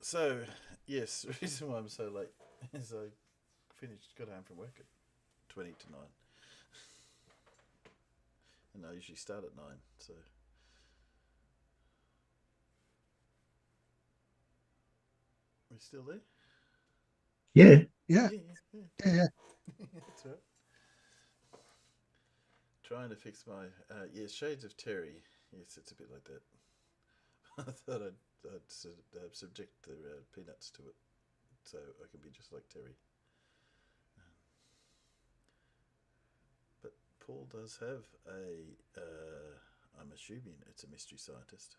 So, yes, the reason why I'm so late is I got home from work at 20 to 9. And I usually start at 9. So, are we still there? Yeah, yeah, Yeah, yeah, yeah. yeah. That's right. Trying to fix my. Yeah, Shades of Terry. Yes, it's a bit like that. I thought I'd subject the peanuts to it so I can be just like Terry. But Paul does have a. I'm assuming it's a mystery scientist.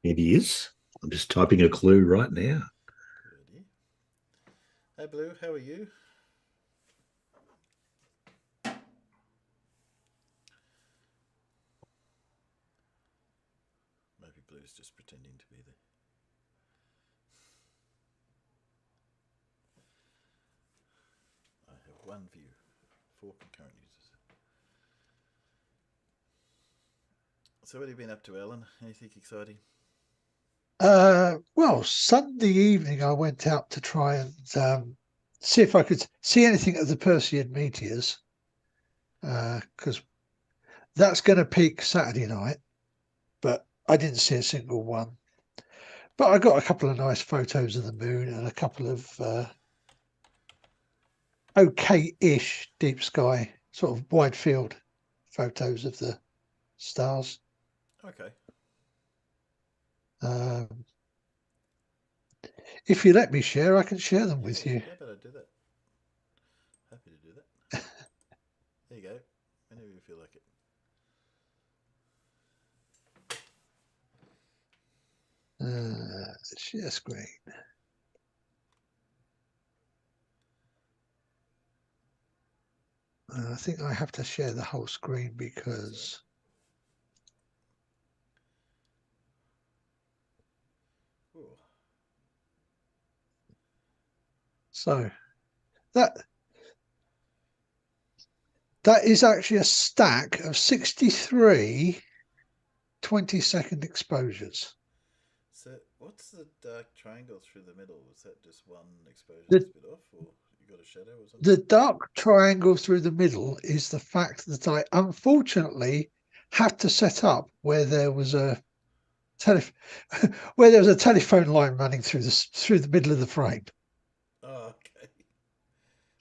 It is. I'm just typing a clue right now. Good idea. Hey, Blue, how are you? Maybe Blue's just pretending to be there. I have one view, 4 concurrent users. So, what have you been up to, Alan? Anything exciting? Well, Sunday evening I went out to try and see if I could see anything of the Perseid meteors, because that's going to peak Saturday night, but I didn't see a single one. But I got a couple of nice photos of the moon and a couple of okay-ish deep sky, sort of wide field photos of the stars. Okay. Um, if you let me share, I can share them with you. How about I do that? Happy to do that. There you go. Whenever you feel like it. Share screen. I think I have to share the whole screen because so that is actually a stack of 63 20-second exposures. So, what's the dark triangle through the middle? Was that just one exposure The, that's a bit off, or you got a shadow or something? the dark triangle through the middle is the fact that I unfortunately had to set up where there was a where there was a telephone line running through the middle of the frame. Oh, okay.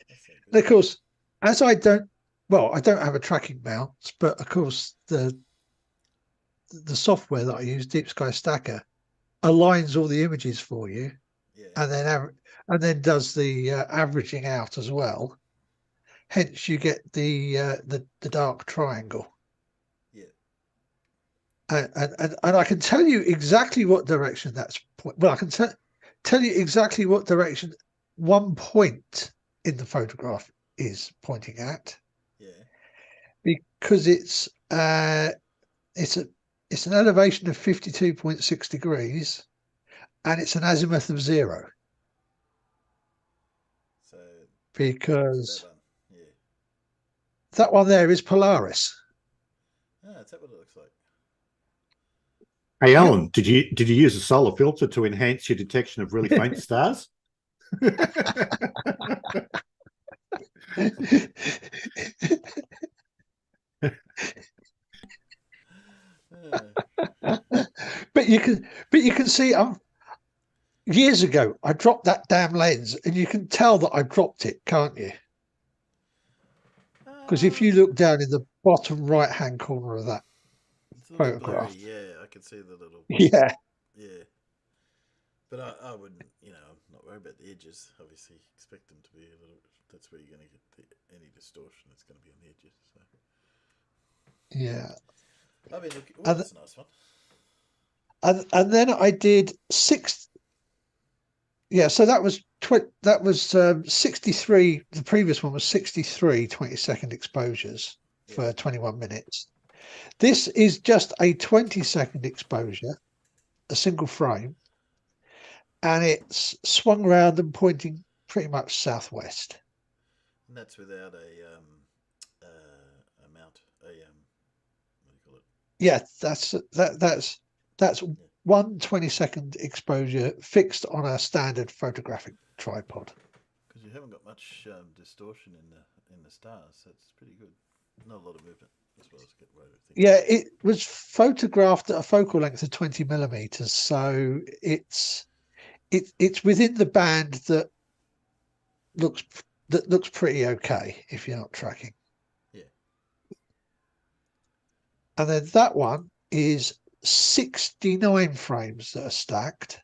That's not And good. of course, as I don't have a tracking mouse, but of course the software that I use, Deep Sky Stacker, aligns all the images for you, Yeah. and then does the averaging out as well. Hence, you get the dark triangle. Yeah. And I can tell you exactly what direction that's. Well, I can tell you exactly what direction one point in the photograph is pointing at. Yeah. Because it's an elevation of 52.6 degrees, and it's an azimuth of 0. So Because that one. Yeah. that one there is Polaris. Ah, is that what it looks like? Hey, Yep. Alan, did you use a solar filter to enhance your detection of really faint stars? but you can see years ago I dropped that damn lens, and you can tell that I dropped it, can't you? Because if you look down in the bottom right hand corner of that it's a little blurry. photograph, Yeah, I can see the little. yeah, Yeah. But I wouldn't, I'm not worried about the edges. Obviously, expect them to be a little. That's where you're going to get any distortion. It's going to be on the edges. So. yeah. I mean, look. Oh, And that's a nice one. and then I did 6. Yeah, so that was 63. The previous one was 63 20-second exposures for 21 minutes. This is just a 20-second exposure, a single frame, and it's swung around and pointing pretty much southwest. And that's without a mount. What do you call it? Yeah, that's one 20-second exposure fixed on a standard photographic tripod. Because you haven't got much distortion in the stars, so it's pretty good. Not a lot of movement as well as get away with things. Yeah, it was photographed at a focal length of 20 millimeters, so it's within the band that looks pretty okay if you're not tracking. Yeah. And then that one is 69 frames that are stacked.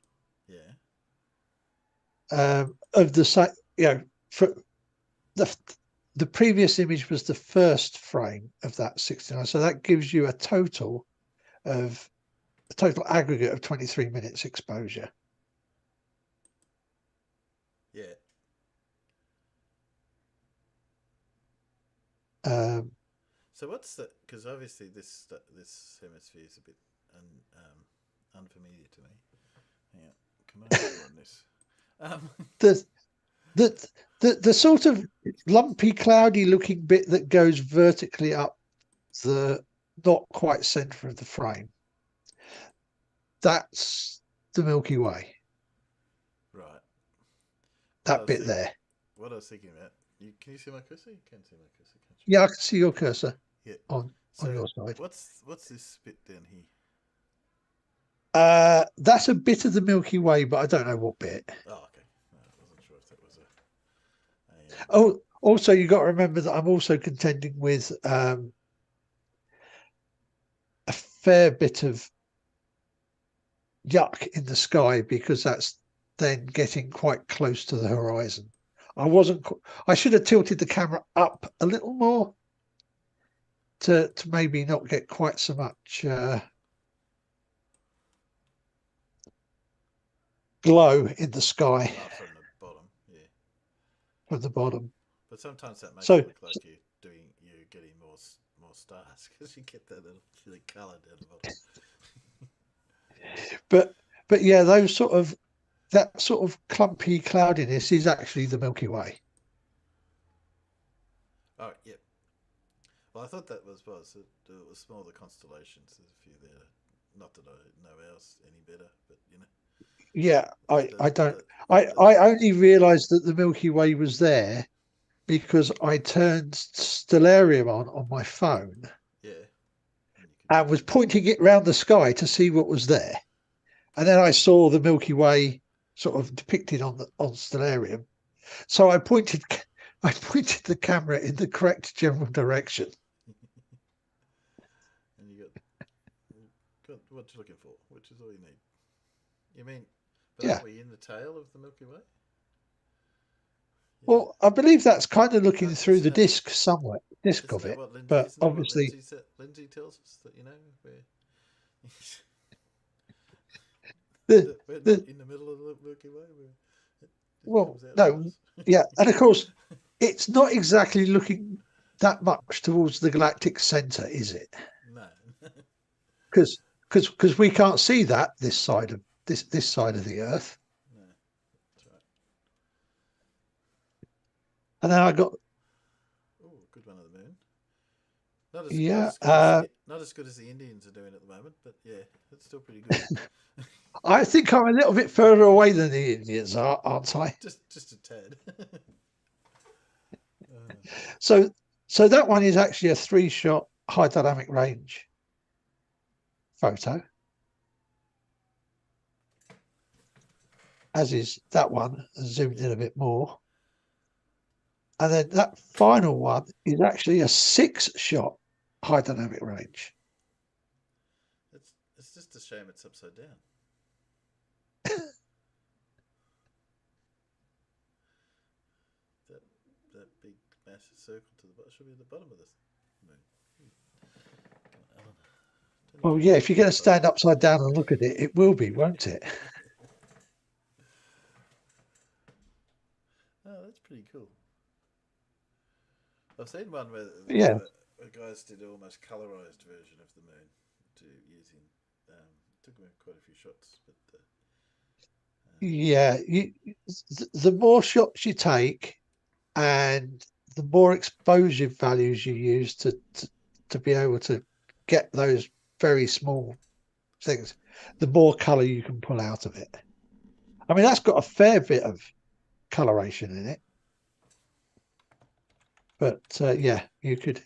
Yeah. Of the same, for the previous image was the first frame of that 69, so that gives you a total aggregate of 23 minutes exposure. Yeah. So what's the? Because obviously this hemisphere is a bit unfamiliar to me. Hang on, can I go on this? The sort of lumpy, cloudy looking bit that goes vertically up the not quite center of the frame, that's the Milky Way. Right. That bit there. What I was thinking about. Can you see my cursor? You can see my cursor, can't you? Yeah, I can see your cursor. Yeah. On your side. What's this bit down here? That's a bit of the Milky Way, but I don't know what bit. Oh, okay. No, I wasn't sure if that was a Oh, also you got to remember that I'm also contending with a fair bit of yuck in the sky, because that's then getting quite close to the horizon. I should have tilted the camera up a little more to maybe not get quite so much glow in the sky. from the bottom, yeah. From the bottom. But sometimes that makes it look like you're getting more stars, because you get that little colour down the bottom. but yeah, that sort of clumpy cloudiness is actually the Milky Way. Oh, yeah. Well, I thought that was it was more the constellations. There's a few there. Not that I know ours any better, but Yeah, I only realised that the Milky Way was there because I turned Stellarium on my phone. Yeah. And was pointing it round the sky to see what was there. And then I saw the Milky Way sort of depicted on Stellarium. So I pointed the camera in the correct general direction. And you got what you're looking for, which is all you need. You mean, are we in the tail of the Milky Way? Yeah. Well, I believe that's kind of looking through the disc somewhere, of it. But obviously, Lindsay tells us that we're we're not in the middle of the Milky Way. Yeah, and of course, it's not exactly looking that much towards the galactic center, is it? No, because we can't see that this side of the Earth. No, that's right. And then I got good one of the moon. Not as good as the Indians are doing at the moment, but yeah, it's still pretty good. I think I'm a little bit further away than the Indians are, aren't I? Just a tad. So that one is actually a 3-shot high dynamic range photo, as is that one, zoomed in a bit more. And then that final one is actually a 6-shot high dynamic range. It's just a shame it's upside down. that big massive circle to the bottom should be at the bottom of this moon. Well, yeah, if you're going to stand upside down and look at it, it will be, won't it? Oh, that's pretty cool. I've seen one where guys did almost colorized version of the moon using took them quite a few shots, but the more shots you take and the more exposure values you use to be able to get those very small things. the more colour you can pull out of it. I mean, that's got a fair bit of coloration in it, but yeah, you could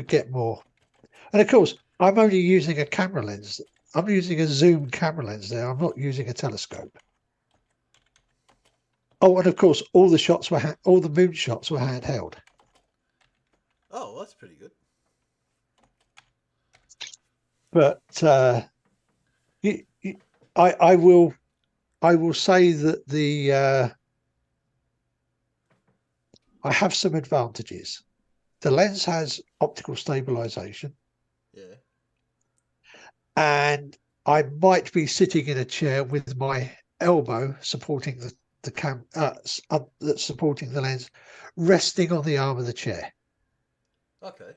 get more. And of course, I'm only using a camera lens. I'm using a zoom camera lens there. I'm not using a telescope. Oh, and of course, all the moon shots were handheld. Oh, that's pretty good. But I will say that I have some advantages. The lens has optical stabilization. Yeah. And I might be sitting in a chair with my elbow supporting that's supporting the lens, resting on the arm of the chair. Okay.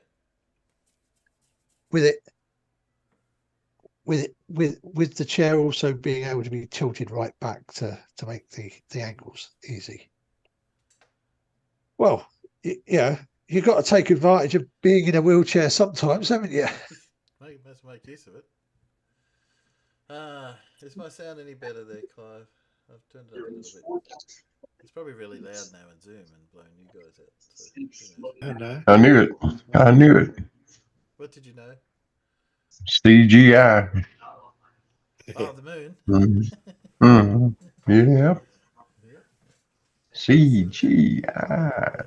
With the chair also being able to be tilted right back to make the angles easy. Well, you've got to take advantage of being in a wheelchair sometimes, haven't you? Must make use of it. Is my sound any better there, Clive? I've turned it up a little bit. It's probably really loud now in Zoom and blowing you guys out. So, I know. I knew it. I knew it. what did you know? CGI. Oh, the moon. Mm-hmm. Yeah. Yeah. CGI.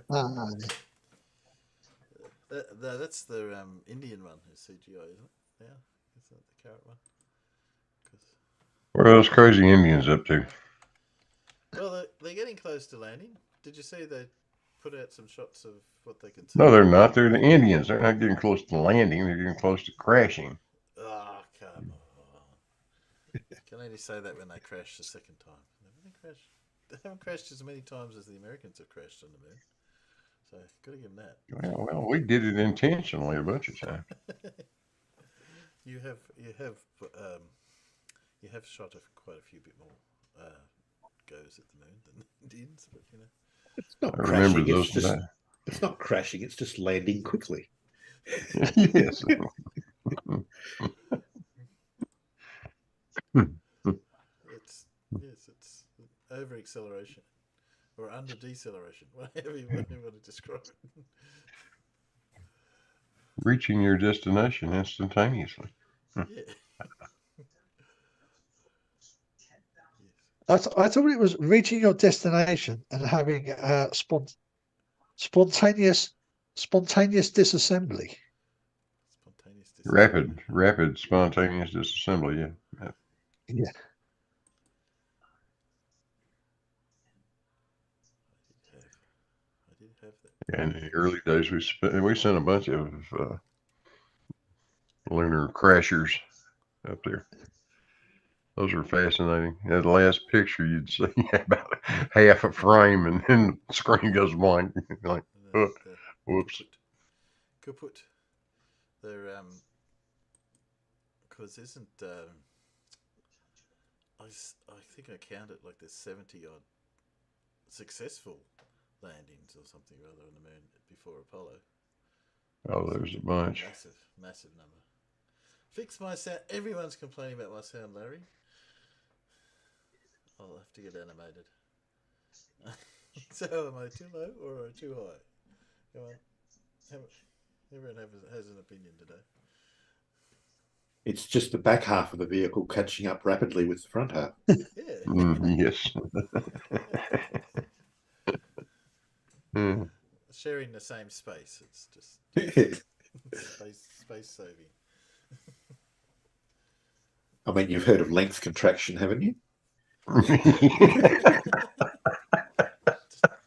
That's the Indian one, is CGI, isn't it? Yeah, it's not the carrot one. What are those crazy Indians up to? Well, they're getting close to landing. Did you see they put out some shots of what they can see? No, they're not. They're the Indians. They're not getting close to landing. They're getting close to crashing. Oh, come on. Can only say that when they crash the second time. They haven't crashed as many times as the Americans have crashed on the moon. So, got to give them that. Well, we did it intentionally a bunch of times. You have shot quite a few bit more goes at the moon than the Indians, but It's not I crashing. remember those. It's not crashing. It's just landing quickly. Yes. It's over acceleration or under deceleration, whatever you want to describe it. Reaching your destination instantaneously. Yeah. I thought it was reaching your destination and having spontaneous disassembly. Rapid, spontaneous disassembly. Yeah. Yeah. I did have that. In the early days, we sent a bunch of lunar crashers up there. Those are fascinating. That last picture you'd see about half a frame, and then the screen goes blank. Like, whoops. Kaput. They're because isn't I think I counted like there's 70 odd successful landings or something or other on the moon before Apollo. Oh, there's a bunch. Massive number. Fix my sound. Everyone's complaining about my sound, Larry. I'll have to get animated. So am I too low or am I too high? Come on. Everyone has an opinion today. It's just the back half of the vehicle catching up rapidly with the front half. Yeah. Yes. Sharing the same space. It's just space saving. I mean, you've heard of length contraction, haven't you?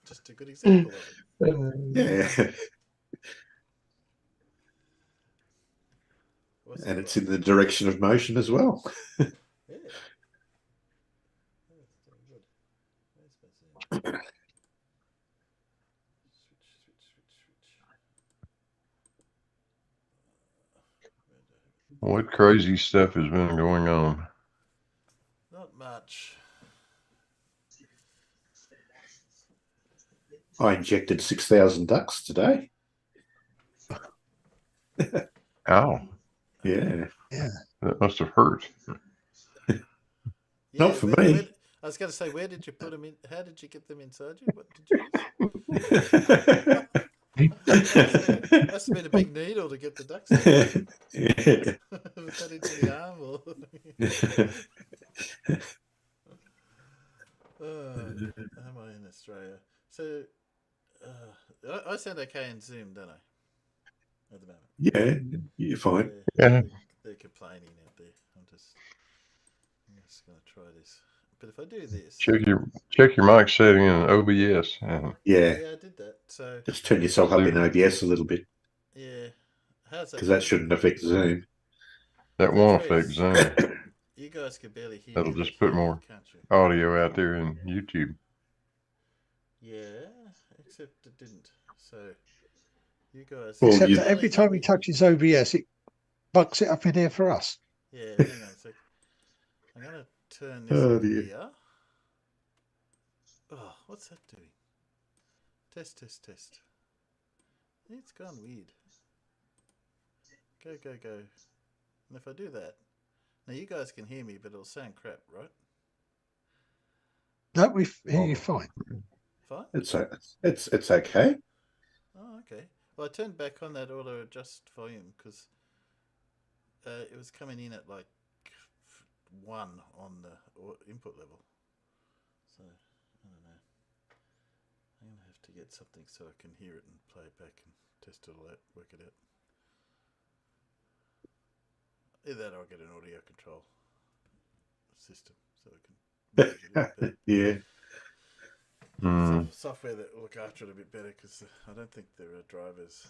just a good example of it. Yeah. And it's in the direction of motion as well. Yeah. What crazy stuff has been going on? Not much. I injected 6,000 ducks today. Ow. Yeah. Yeah. That must have hurt. Yeah, Not for me. I was going to say, where did you put them in? How did you get them inside you? What did you use? Must have been a big needle to get the ducks out. Was that into the arm or? Am I in Australia? So I sound okay in Zoom, don't I? At the moment. Yeah, you're fine. Yeah. They're complaining out there. I'm just going to try this. But if I do this, Check your mic setting in OBS. Yeah, yeah, I did that. So just turn yourself up in OBS a little bit yeah, how's that? because that shouldn't affect Zoom. That won't affect Zoom. You guys can barely hear That'll me. just put more country. audio out there in YouTube. Yeah, except it didn't. So you guys. Well, Except you- that every time he touches OBS, it bucks it up in here for us. Yeah, hang on a sec. I'm going to turn this Oh, on dear. here. Oh, what's that doing? Test, test, test. It's gone weird. Go, go, go. And if I do that, now you guys can hear me, but it'll sound crap, right? No, we hear you fine. Fine? It's okay. Oh, okay. Well, I turned back on that auto adjust volume because it was coming in at like 1 on the input level. So, I don't know. I'm going to have to get something so I can hear it and play it back and test it all out, work it out. Either that or I'll get an audio control system so I can manage it a bit better. Yeah. Software that will look after it a bit better because I don't think there are drivers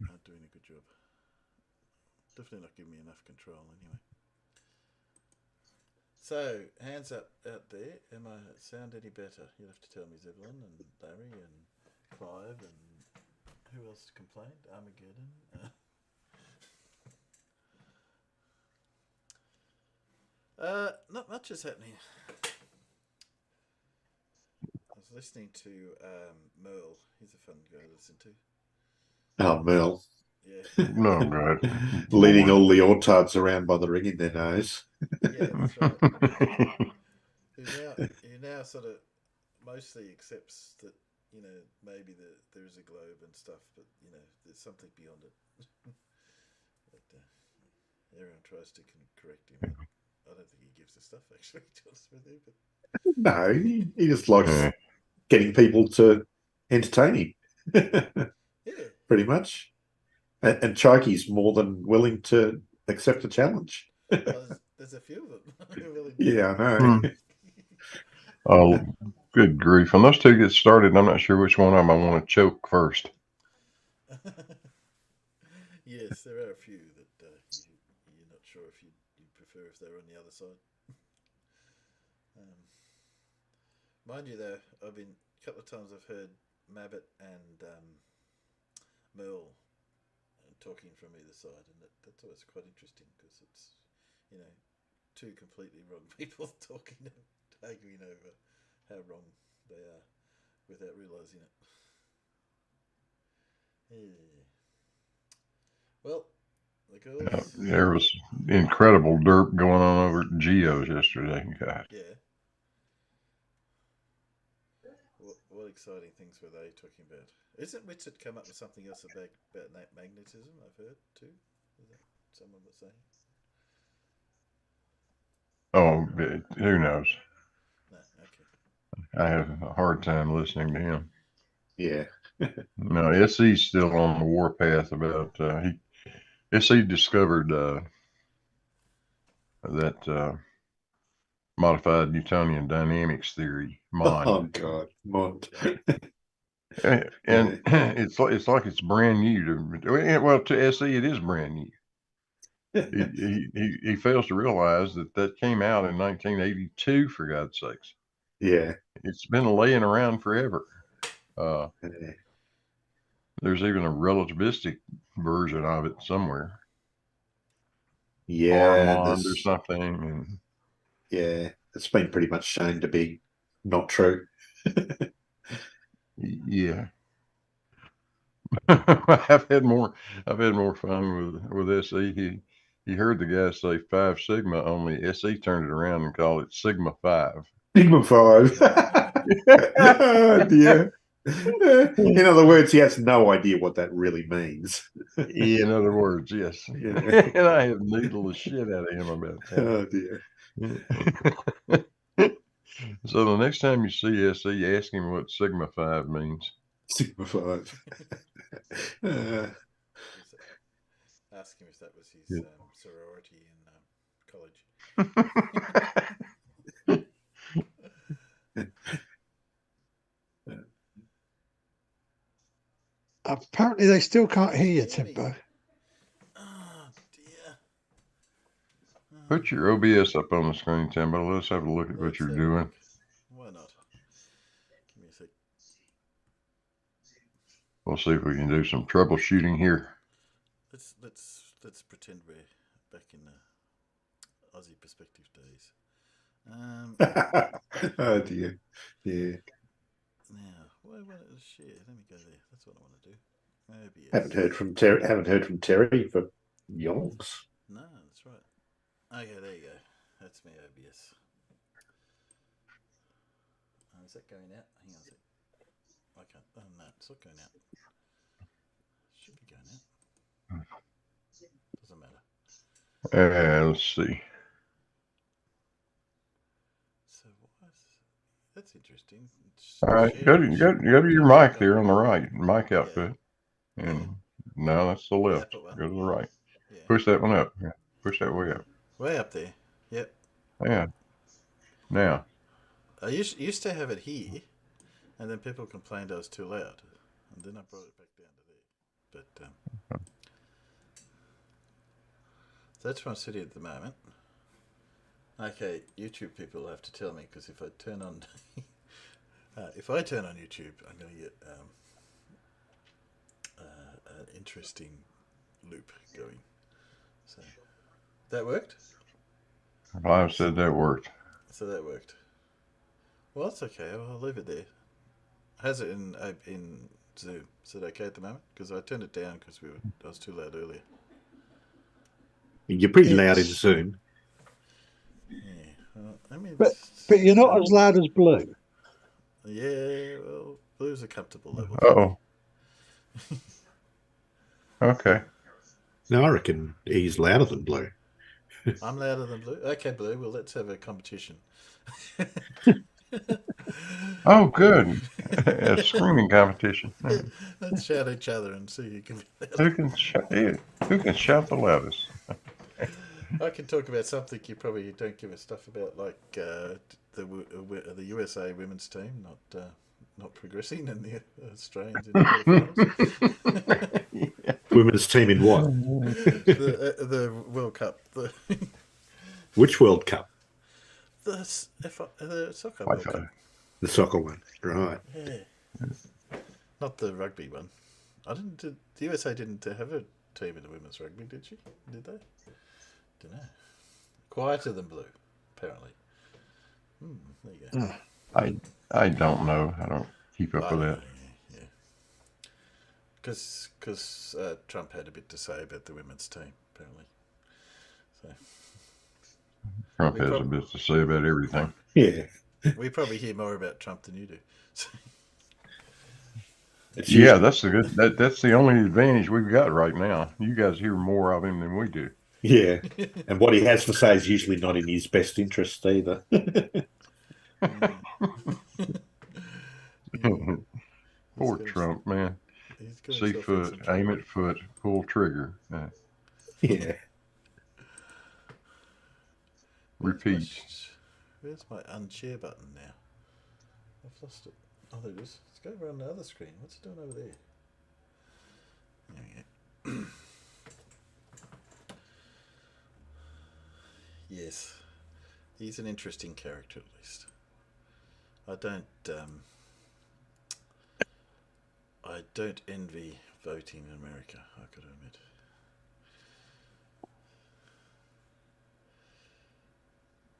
aren't doing a good job. Definitely not giving me enough control anyway. So, hands up out there. Am I sound any better? You'll have to tell me, Zevlin and Larry and Clive and who else complained? Armageddon. Not much is happening. I was listening to Merle. He's a fun guy to listen to. Oh, Mel. Yeah. No, God. Leading all the autards around by the ring in their nose. Yeah, that's right. He now sort of mostly accepts that, you know, maybe there is a globe and stuff, but, you know, there's something beyond it. But everyone tries to correct him. I don't think he gives a stuff, actually, to be honest with you. But No, he just likes getting people to entertain him. yeah. Pretty much. And Chokey's more than willing to accept a challenge. Well, there's a few of them. Really. Yeah, I know. Oh, good grief. When those two get started, I'm not sure which one of them I want to choke first. Yes, there are a few that you're not sure if you'd prefer if they were on the other side. Mind you, though, a couple of times I've heard Mabbott and Merle talking from either side, and that's always quite interesting because it's, you know, two completely wrong people talking and arguing over how wrong they are without realising it. Yeah. Well, the girls. There was incredible derp going on over at Geo's yesterday. God. Yeah. What exciting things were they talking about? Isn't Richard come up with something else about magnetism? I've heard too. Is that someone was saying? Oh, who knows? No, okay. I have a hard time listening to him. Yeah. No, SE's still on the warpath about SE discovered that modified Newtonian dynamics theory, MOND. Oh God, Mond. And it's like it's brand new to SE. It is brand new. He fails to realize that came out in 1982. For God's sakes, Yeah. it's been laying around forever. There's even a relativistic version of it somewhere. Yeah. Armand or something. And yeah, it's been pretty much shown to be not true. yeah. I've had more fun with SE. You heard the guy say 5 Sigma, only SE turned it around and called it Sigma 5. Sigma 5. Oh, dear. In other words, he has no idea what that really means. In other words, yes. Yeah. And I have needled the shit out of him about that. Oh, dear. So the next time you see SE, ask him what Sigma 5 means. Sigma 5. Ask him if that was his Yeah. sorority in college. Apparently, they still can't hear you, Hear me. Timbo. Oh dear. Put your OBS up on the screen, Timbo. Let's have a look at what Let's you're have a doing. look. Why not? Give me a sec. We'll see if we can do some troubleshooting here. Let's pretend we're back in the Aussie perspective days. Oh, dear. Yeah. Now, why want to share? Let me go there. That's what I want to do. OBS. Haven't heard from Terry for yonks. No, that's right. Okay, there you go. That's my OBS. Is that going out? Hang on a sec. I can't. Oh no, it's not going out. Should be going out. Doesn't matter. Let's see. So that's interesting. All right, go to your mic there on the right, mic output, and no, that's the left. Go to the right. Yeah. Push that one up. Yeah. Push that way up. Way up there. Yep. Yeah. Now. I used to have it here, and then people complained I was too loud, and then I brought it back down to there. But so that's where I'm sitting at the moment. Okay, YouTube people have to tell me, because if I turn on YouTube, I'm going to get an interesting loop going. So that worked. I said that worked. So that worked. Well, that's okay. I'll leave it there. How's it in Zoom? Is it okay at the moment? Because I turned it down because I was too loud earlier. You're pretty loud in Zoom. Yeah. Well, I mean, But you're not as loud as Blue. Yeah. Well, Blue's a comfortable level. Oh. Okay. No, I reckon he's louder than Blue. I'm louder than Blue. Okay, Blue. Well, let's have a competition. Oh, good. A screaming competition. Let's shout at each other and see who can be Who can shout the loudest? I can talk about something you probably don't give a stuff about, like the USA women's team not progressing, and the Australians in the quarterfinals. Women's team in what? the World Cup. Which World Cup? The soccer World Cup. The soccer one, right? Yeah. Not the rugby one. The USA didn't have a team in the women's rugby, did she? Did they? Don't know. Quieter than Blue, apparently. There you go. I don't know. I don't keep up with that. Yeah. Because Trump had a bit to say about the women's team, apparently. So Trump has a bit to say about everything. Yeah. We probably hear more about Trump than you do. Yeah, that's the only advantage we've got right now. You guys hear more of him than we do. Yeah. And what he has to say is usually not in his best interest either. Poor Trump, man. See foot, aim at foot, pull trigger. Yeah. Repeat. Where's my unshare button now? I've lost it. Oh, there it is. Let's go around the other screen. What's it doing over there? There we go. Yes. He's an interesting character, at least. I don't envy voting in America, I could admit.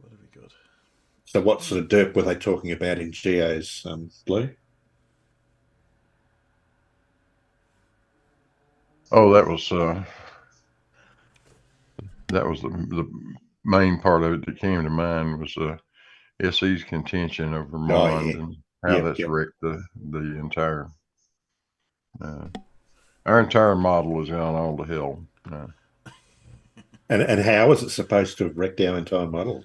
What have we got? So what sort of derp were they talking about in Geo's Blue? Oh, that was that was the main part of it that came to mind was SE's contention over Mond and how that's wrecked the entire. Our entire model has gone all to hell. And how is it supposed to have wrecked our entire model?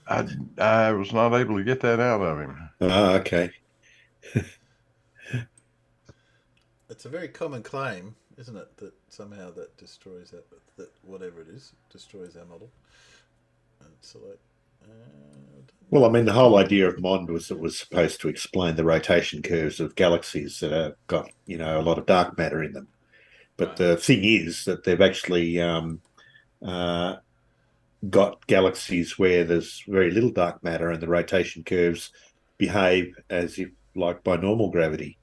I was not able to get that out of him. Oh, okay. It's a very common claim, isn't it, that somehow that destroys that whatever it is destroys our model. And so like, well, I mean, the whole idea of MOND was it was supposed to explain the rotation curves of galaxies that have got, you know, a lot of dark matter in them. But the thing is that they've actually got galaxies where there's very little dark matter and the rotation curves behave as if like by normal gravity.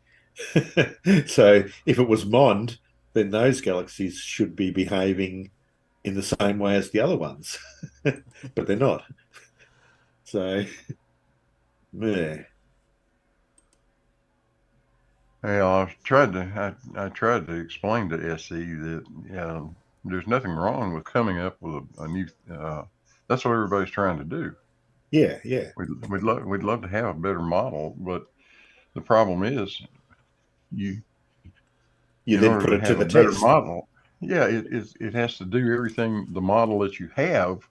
So if it was MOND, then those galaxies should be behaving in the same way as the other ones, but they're not. So, yeah. Well, I tried to explain to SE that there's nothing wrong with coming up with a new. That's what everybody's trying to do. Yeah. We'd love to have a better model, but the problem is you then put it to the better test. Model. Yeah, it has to do everything the model that you have.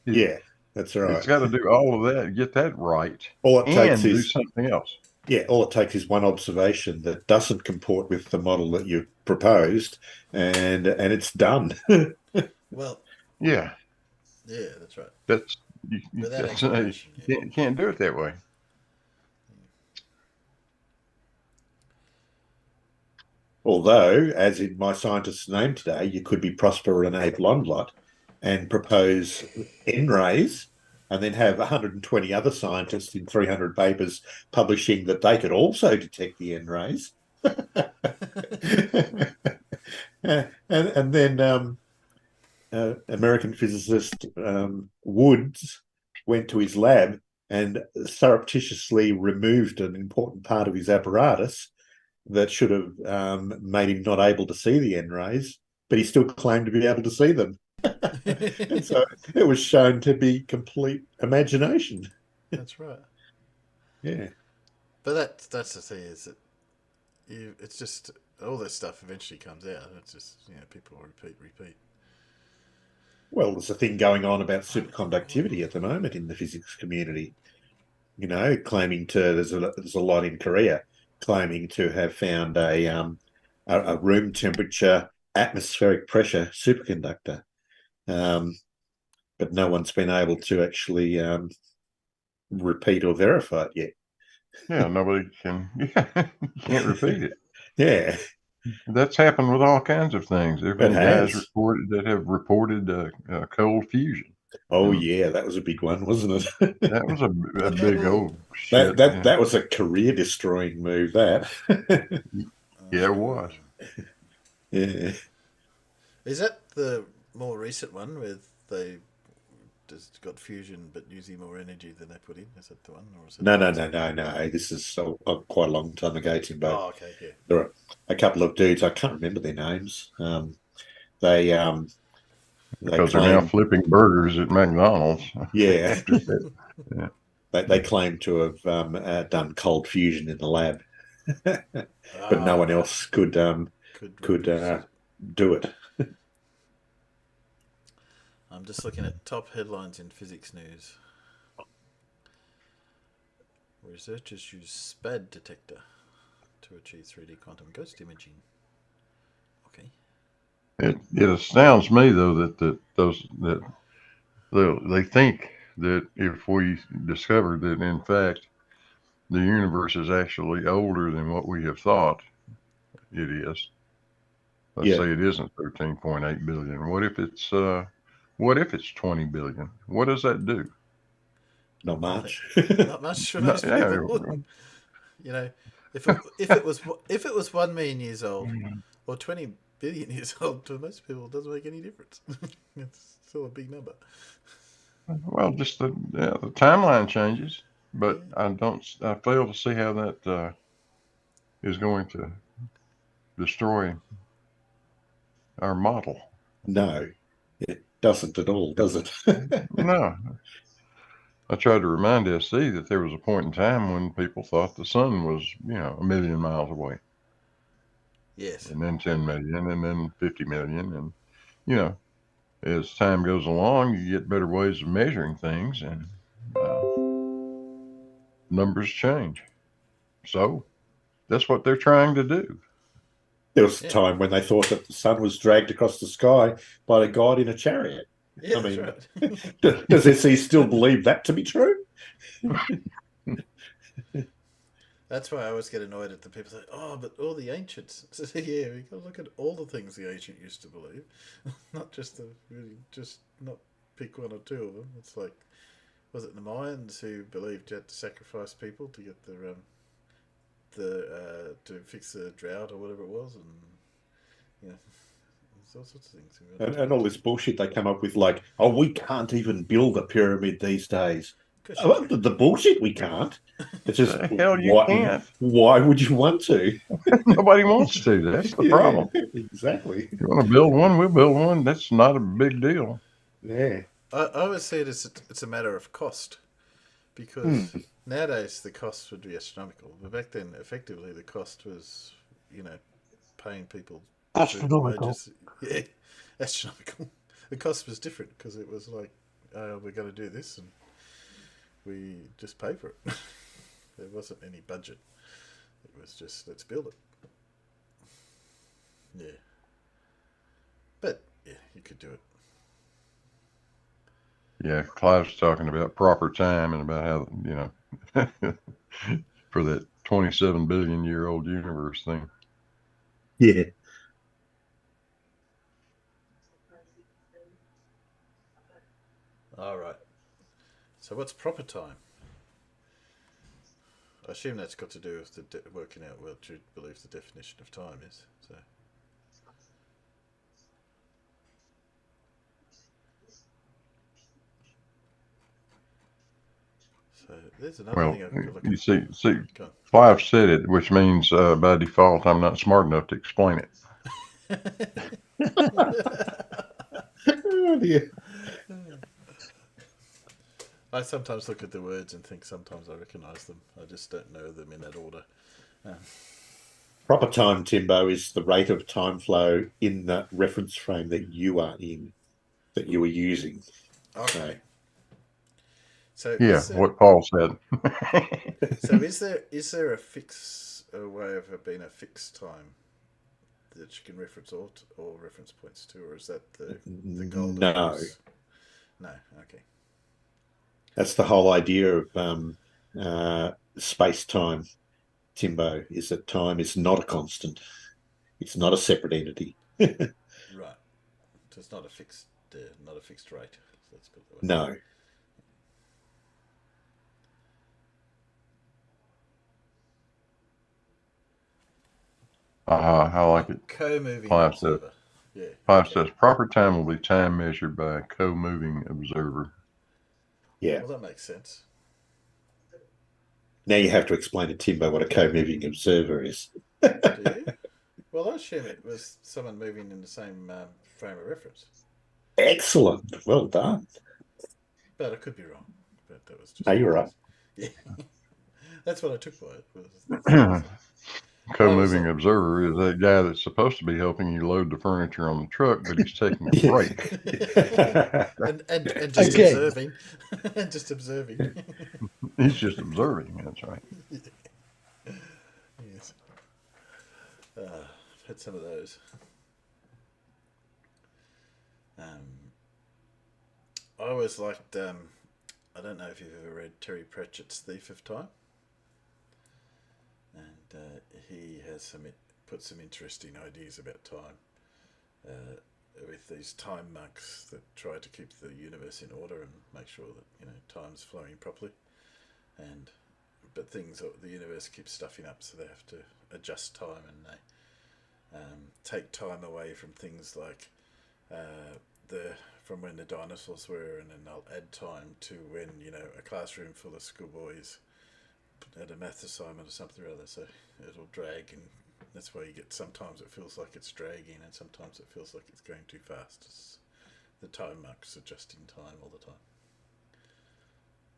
Yeah, that's right. It's got to do all of that, get that right, all it takes do is something else. Yeah, all it takes is one observation that doesn't comport with the model that you've proposed, and it's done. Well, yeah, that's right. That's you can't do it that way. Although, as in my scientist's name today, you could be Prosper René Blondlot and propose N-rays, and then have 120 other scientists in 300 papers publishing that they could also detect the N-rays. and then American physicist Woods went to his lab and surreptitiously removed an important part of his apparatus that should have made him not able to see the N-rays, but he still claimed to be able to see them. And so it was shown to be complete imagination. That's right. Yeah. But that's the thing, is that it's just all this stuff eventually comes out. It's just, people repeat. Well, there's a thing going on about superconductivity at the moment in the physics community. Claiming there's a lot in Korea claiming to have found a room temperature atmospheric pressure superconductor. But no one's been able to actually repeat or verify it yet. Yeah, nobody can. Can't repeat it. Yeah, that's happened with all kinds of things. There've been guys that have reported cold fusion. Oh yeah, that was a big one, wasn't it? That was a big old shit. That was a career destroying move. That. Yeah, it was. Yeah. Is that the more recent one with they just got fusion but using more energy than they put in? Is that the one? Or is it No. This is quite a long time ago, Timbo. Oh, okay, yeah. There are a couple of dudes, I can't remember their names. Because they're now flipping burgers at McDonald's. Yeah. Yeah. They claim to have done cold fusion in the lab, but no one else could do it. I'm just looking at top headlines in physics news. Researchers use SPAD detector to achieve 3D quantum ghost imaging. Okay. It astounds me though that they think that if we discovered that in fact the universe is actually older than what we have thought it is. Let's say it isn't 13.8 billion. What if it's 20 billion? What does that do? Not much. Not much for most people. If it was 1 million years old or 20 billion years old, to most people it doesn't make any difference. It's still a big number. Well, just the timeline changes, but I fail to see how that is going to destroy our model. No, it doesn't at all, does it? No. I tried to remind SC that there was a point in time when people thought the sun was, 1 million miles away, Yes. and then 10 million, and then 50 million. And, you know, as time goes along, you get better ways of measuring things, and numbers change. So that's what they're trying to do. There was a Yeah. time when they thought that the sun was dragged across the sky by a god in a chariot. Yeah, I that's mean, right. does SE still believe that to be true? That's why I always get annoyed at the people say, "Oh, but all the ancients." So, yeah, we got to look at all the things the ancient used to believe, not just just not pick one or two of them. It's like, was it the Mayans who believed you had to sacrifice people to get to fix the drought or whatever it was, and there's all sorts of things. And all this bullshit they come up with, like, oh, we can't even build a pyramid these days. Because you Oh, can. the bullshit, we can't. It's just, The hell you can't. why would you want to? Nobody wants to. That's the problem. Exactly. You want to build one, we'll build one. That's not a big deal. Yeah. I always say it's a matter of cost, because nowadays the cost would be astronomical, but back then, effectively, the cost was, paying people Astronomical. wages. Yeah, astronomical. The cost was different because it was like, we're going to do this, and we just pay for it. There wasn't any budget. It was just, let's build it. Yeah. But, yeah, you could do it. Yeah, Clive's talking about proper time and about how, for that 27 billion year old universe thing. Yeah. All right. So what's proper time? I assume that's got to do with working out what you believe the definition of time is. So there's another Well, thing I could look you at. see, Go on. Clive said it, which means by default I'm not smart enough to explain it. Oh, dear. I sometimes look at the words and think sometimes I recognise them. I just don't know them in that order. Proper time, Timbo, is the rate of time flow in the reference frame that you are in, that you are using. Okay. So Yeah, what Paul said. So is there a way of it being a fixed time that you can reference or reference points to, or is that the golden No. rules? No. Okay. That's the whole idea of space-time, Timbo, is that time is not a constant. It's not a separate entity. Right. So it's not a fixed rate. Let's put it that way. No. I like it. Co-moving Clive observer. Yeah. Clive says proper time will be time measured by a co-moving observer. Yeah. Well, that makes sense. Now you have to explain to Timbo what a co-moving observer is. Do you? Well, I assume it was someone moving in the same frame of reference. Excellent. Well done. But I could be wrong. But that was just. No, you're right. Yeah. That's what I took by it. Co-moving observer is that guy that's supposed to be helping you load the furniture on the truck, but he's taking a break. and just Again. observing. And just observing. He's just observing. That's right. Yes. I've had some of those. I always liked. I don't know if you've ever read Terry Pratchett's Thief of Time, and he has put some interesting ideas about time, with these time monks that try to keep the universe in order and make sure that time's flowing properly, but the universe keeps stuffing up, so they have to adjust time, and they take time away from things like from when the dinosaurs were, and then they'll add time to when a classroom full of schoolboys had a math assignment or something or other, so it'll drag That's why you get sometimes it feels like it's dragging, and sometimes it feels like it's going too fast. The time marks adjusting time all the time.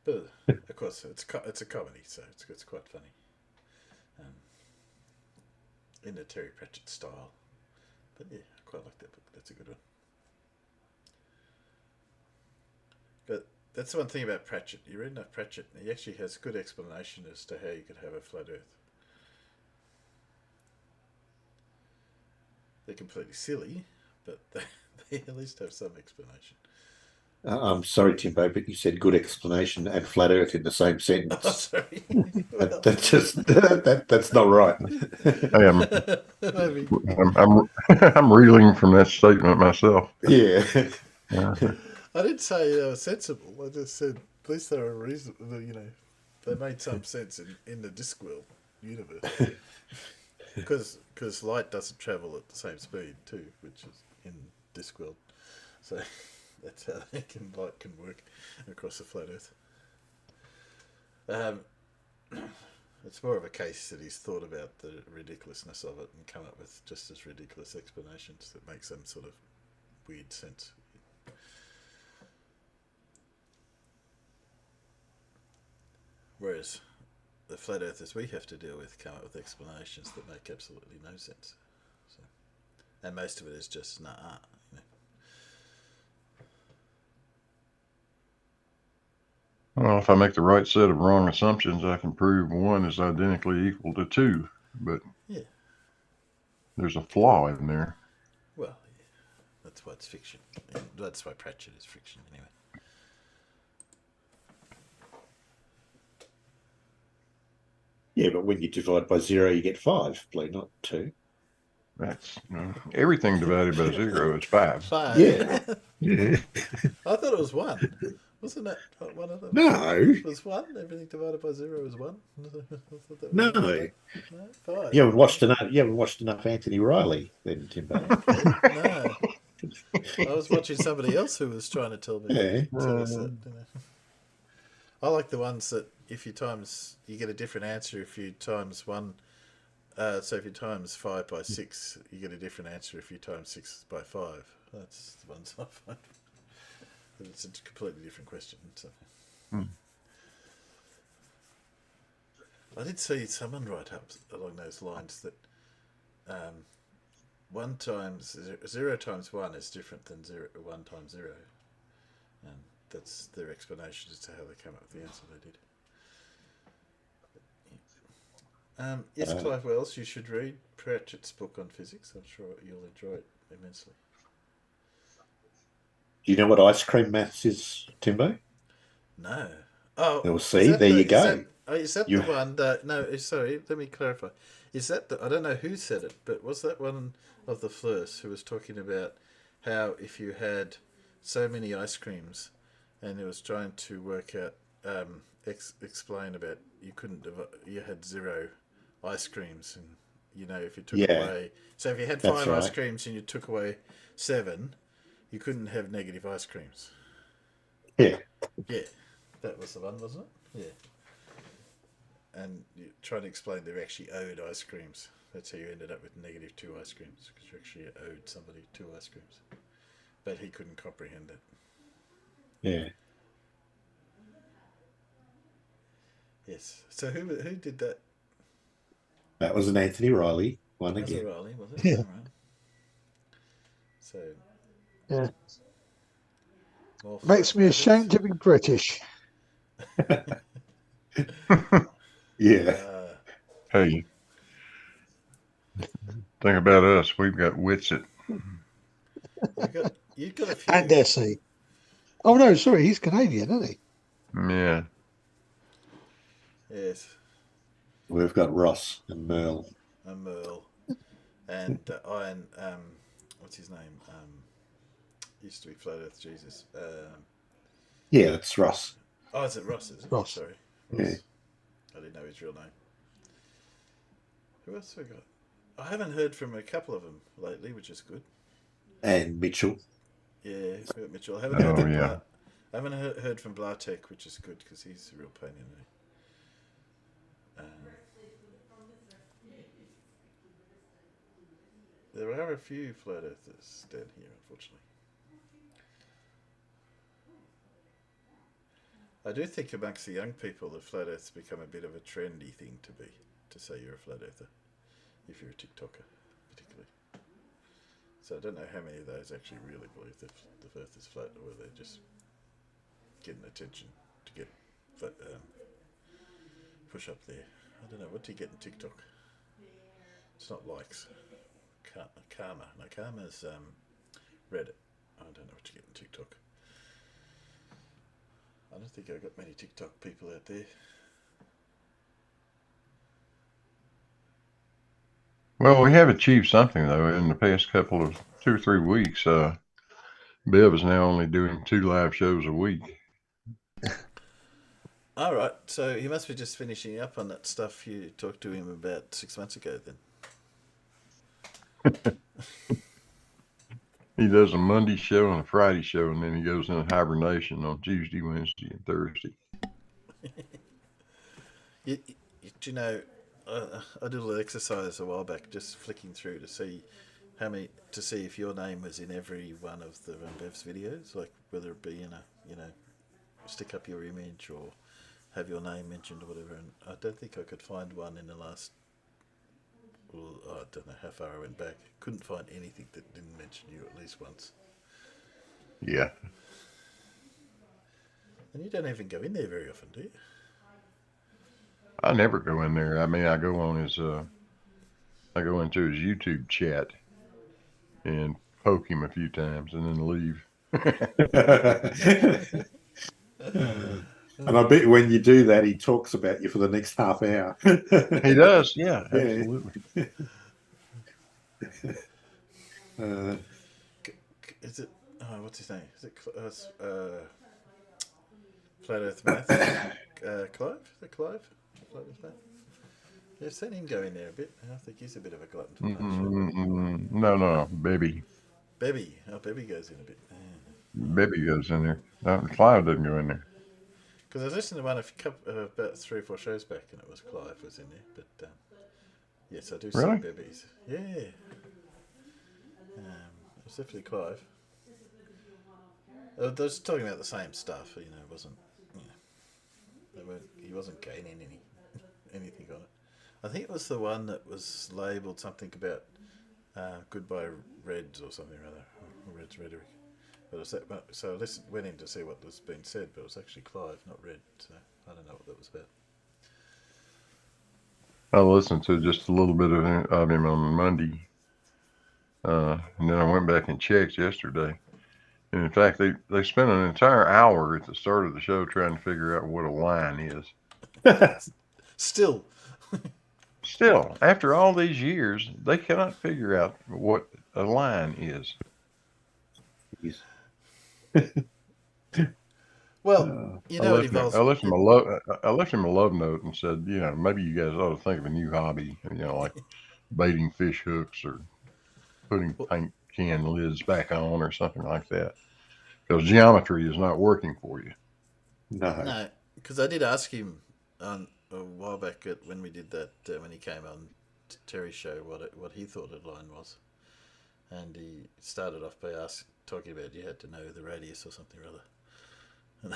But of course, it's a comedy, so it's quite funny. In the Terry Pratchett style. But yeah, I quite like that book. That's a good one. But that's the one thing about Pratchett. You read enough Pratchett, he actually has good explanation as to how you could have a flat Earth. They're completely silly, but they at least have some explanation. I'm sorry, Timbo, but you said good explanation and flat Earth in the same Oh, sentence. sorry. That's not right. Hey, I'm reeling from that statement myself. Yeah. I didn't say they were sensible. I just said at least they were reasonable. They made some sense in the Discworld universe. Because light doesn't travel at the same speed too, which is in Discworld. So that's how light can work across the flat Earth. It's more of a case that he's thought about the ridiculousness of it and come up with just as ridiculous explanations that make some sort of weird sense. Whereas the flat earthers we have to deal with come up with explanations that make absolutely no sense. So, and most of it is just nah. Well, if I make the right set of wrong assumptions, I can prove 1 is identically equal to 2. But yeah, there's a flaw in there. Well, yeah, that's why it's fiction. That's why Pratchett is fiction, anyway. Yeah, but when you divide by 0, you get 5, Blue, not 2. That's everything divided by 0 is 5. 5. Yeah. Yeah. I thought it was 1. Wasn't that one of them? No. It was 1. Everything divided by 0 is 1. I thought that was No. 1. No, 5. You haven't watched enough Anthony Riley, then, Timbo. Okay. No. I was watching somebody else who was trying to tell us that. I like the ones that if you get a different answer if you times 1. So if you times 5 by 6, you get a different answer if you times 6 by 5. That's the ones I find. But it's a completely different question. So. I did see someone write up along those lines that 1 times 0 times 1 is different than 1 times 0, and that's their explanation as to how they came up with the answer they did. Yes, Clive Wells, you should read Pratchett's book on physics. I'm sure you'll enjoy it immensely. Do you know what ice cream maths is, Timbo? No. Oh, Well, see, there you go. Is that the one that... No, sorry, let me clarify. Is that I don't know who said it, but was that one of the Fleurs who was talking about how if you had so many ice creams and it was trying to work out, explain about you had 0 ice creams, and if you took away... So if you had 5 ice creams and you took away 7, you couldn't have negative ice creams. Yeah. Yeah, that was the one, wasn't it? Yeah. And you try to explain they're actually owed ice creams. That's how you ended up with negative 2 ice creams, because you actually owed somebody 2 ice creams. But he couldn't comprehend it. Yeah. Yes. So who did that? That was an Anthony Riley one That was again. a Riley, was it? Yeah. All right. So. Yeah. Makes Makes me ashamed to be British. Yeah. Hey, thing about us, we've got wits at... You've got a few. And Essie. Oh, no, sorry, he's Canadian, isn't he? Yeah. Yes. We've got Ross and Merle. And Merle. And Iron, what's his name? Used to be Flat Earth Jesus. Yeah, that's Ross. Oh, is it Ross? Is it? Ross. Sorry. Yeah. Ross. I didn't know his real name. Who else have we got? I haven't heard from a couple of them lately, which is good. And Mitchell. Yeah, we got Mitchell. I haven't heard from yeah. I haven't heard from Blartek, which is good because he's a real pain in the There are a few flat earthers down here, unfortunately. I do think amongst the young people, the flat earth's become a bit of a trendy thing to say you're a flat earther, if you're a TikToker, particularly. So I don't know how many of those actually really believe the earth is flat, or they're just getting attention to get push up there. I don't know, what do you get in TikTok? It's not likes. Karma. No, karma's Reddit. I don't know what you get in TikTok. I don't think I've got many TikTok people out there. Well, we have achieved something though in the past couple of 2 or 3 weeks. Bev is now only doing 2 live shows a week. All right, so he must be just finishing up on that stuff you talked to him about 6 months ago then. He does a Monday show and a Friday show, and then he goes into hibernation on Tuesday, Wednesday, and Thursday. Do you know, I did a little exercise a while back, just flicking through to see if your name was in every one of the Bev's videos, like whether it be in a, stick up your image or have your name mentioned or whatever. And I don't think I could find one in the last, well, I don't know how far I went back. Couldn't find anything that didn't mention you at least once. Yeah. And you don't even go in there very often, do you? I never go in there. I mean, I go on his, I go into his YouTube chat and poke him a few times and then leave. And I bet when you do that, he talks about you for the next half hour. He does, yeah, absolutely. Is it? What's his name? Is it Flat Earth Math? Clive? Is it Clive? Flat Earth Math? Yeah, I've seen him go in there a bit. I think he's a bit of a glutton for punishment. No, Bebby. Bebby. Oh, Bebby goes in a bit. Bebby goes in there. Clive doesn't go in there. Because I was listening to one about 3 or 4 shows back, and it was Clive was in there. But yes, I do see Bebby's. Yeah. It was definitely Clive. They was talking about the same stuff, it wasn't, he wasn't gaining anything on it. I think it was the one that was labelled something about goodbye Reds or something or other, or Reds rhetoric. But it was that, so I went in to see what was being said, but it was actually Clive, not Red, so I don't know what that was about. I listened to just a little bit of him on Monday, and then I went back and checked yesterday. And in fact, they spent an entire hour at the start of the show trying to figure out what a line is. Still, after all these years, they cannot figure out what a line is. Well, it involves. I left him a love note and said, maybe you guys ought to think of a new hobby, like baiting fish hooks or putting paint can lids back on or something like that. Because geometry is not working for you. No, because I did ask him a while back when we did that when he came on Terry's show what he thought a line was, and he started off by talking about you had to know the radius or something or other. And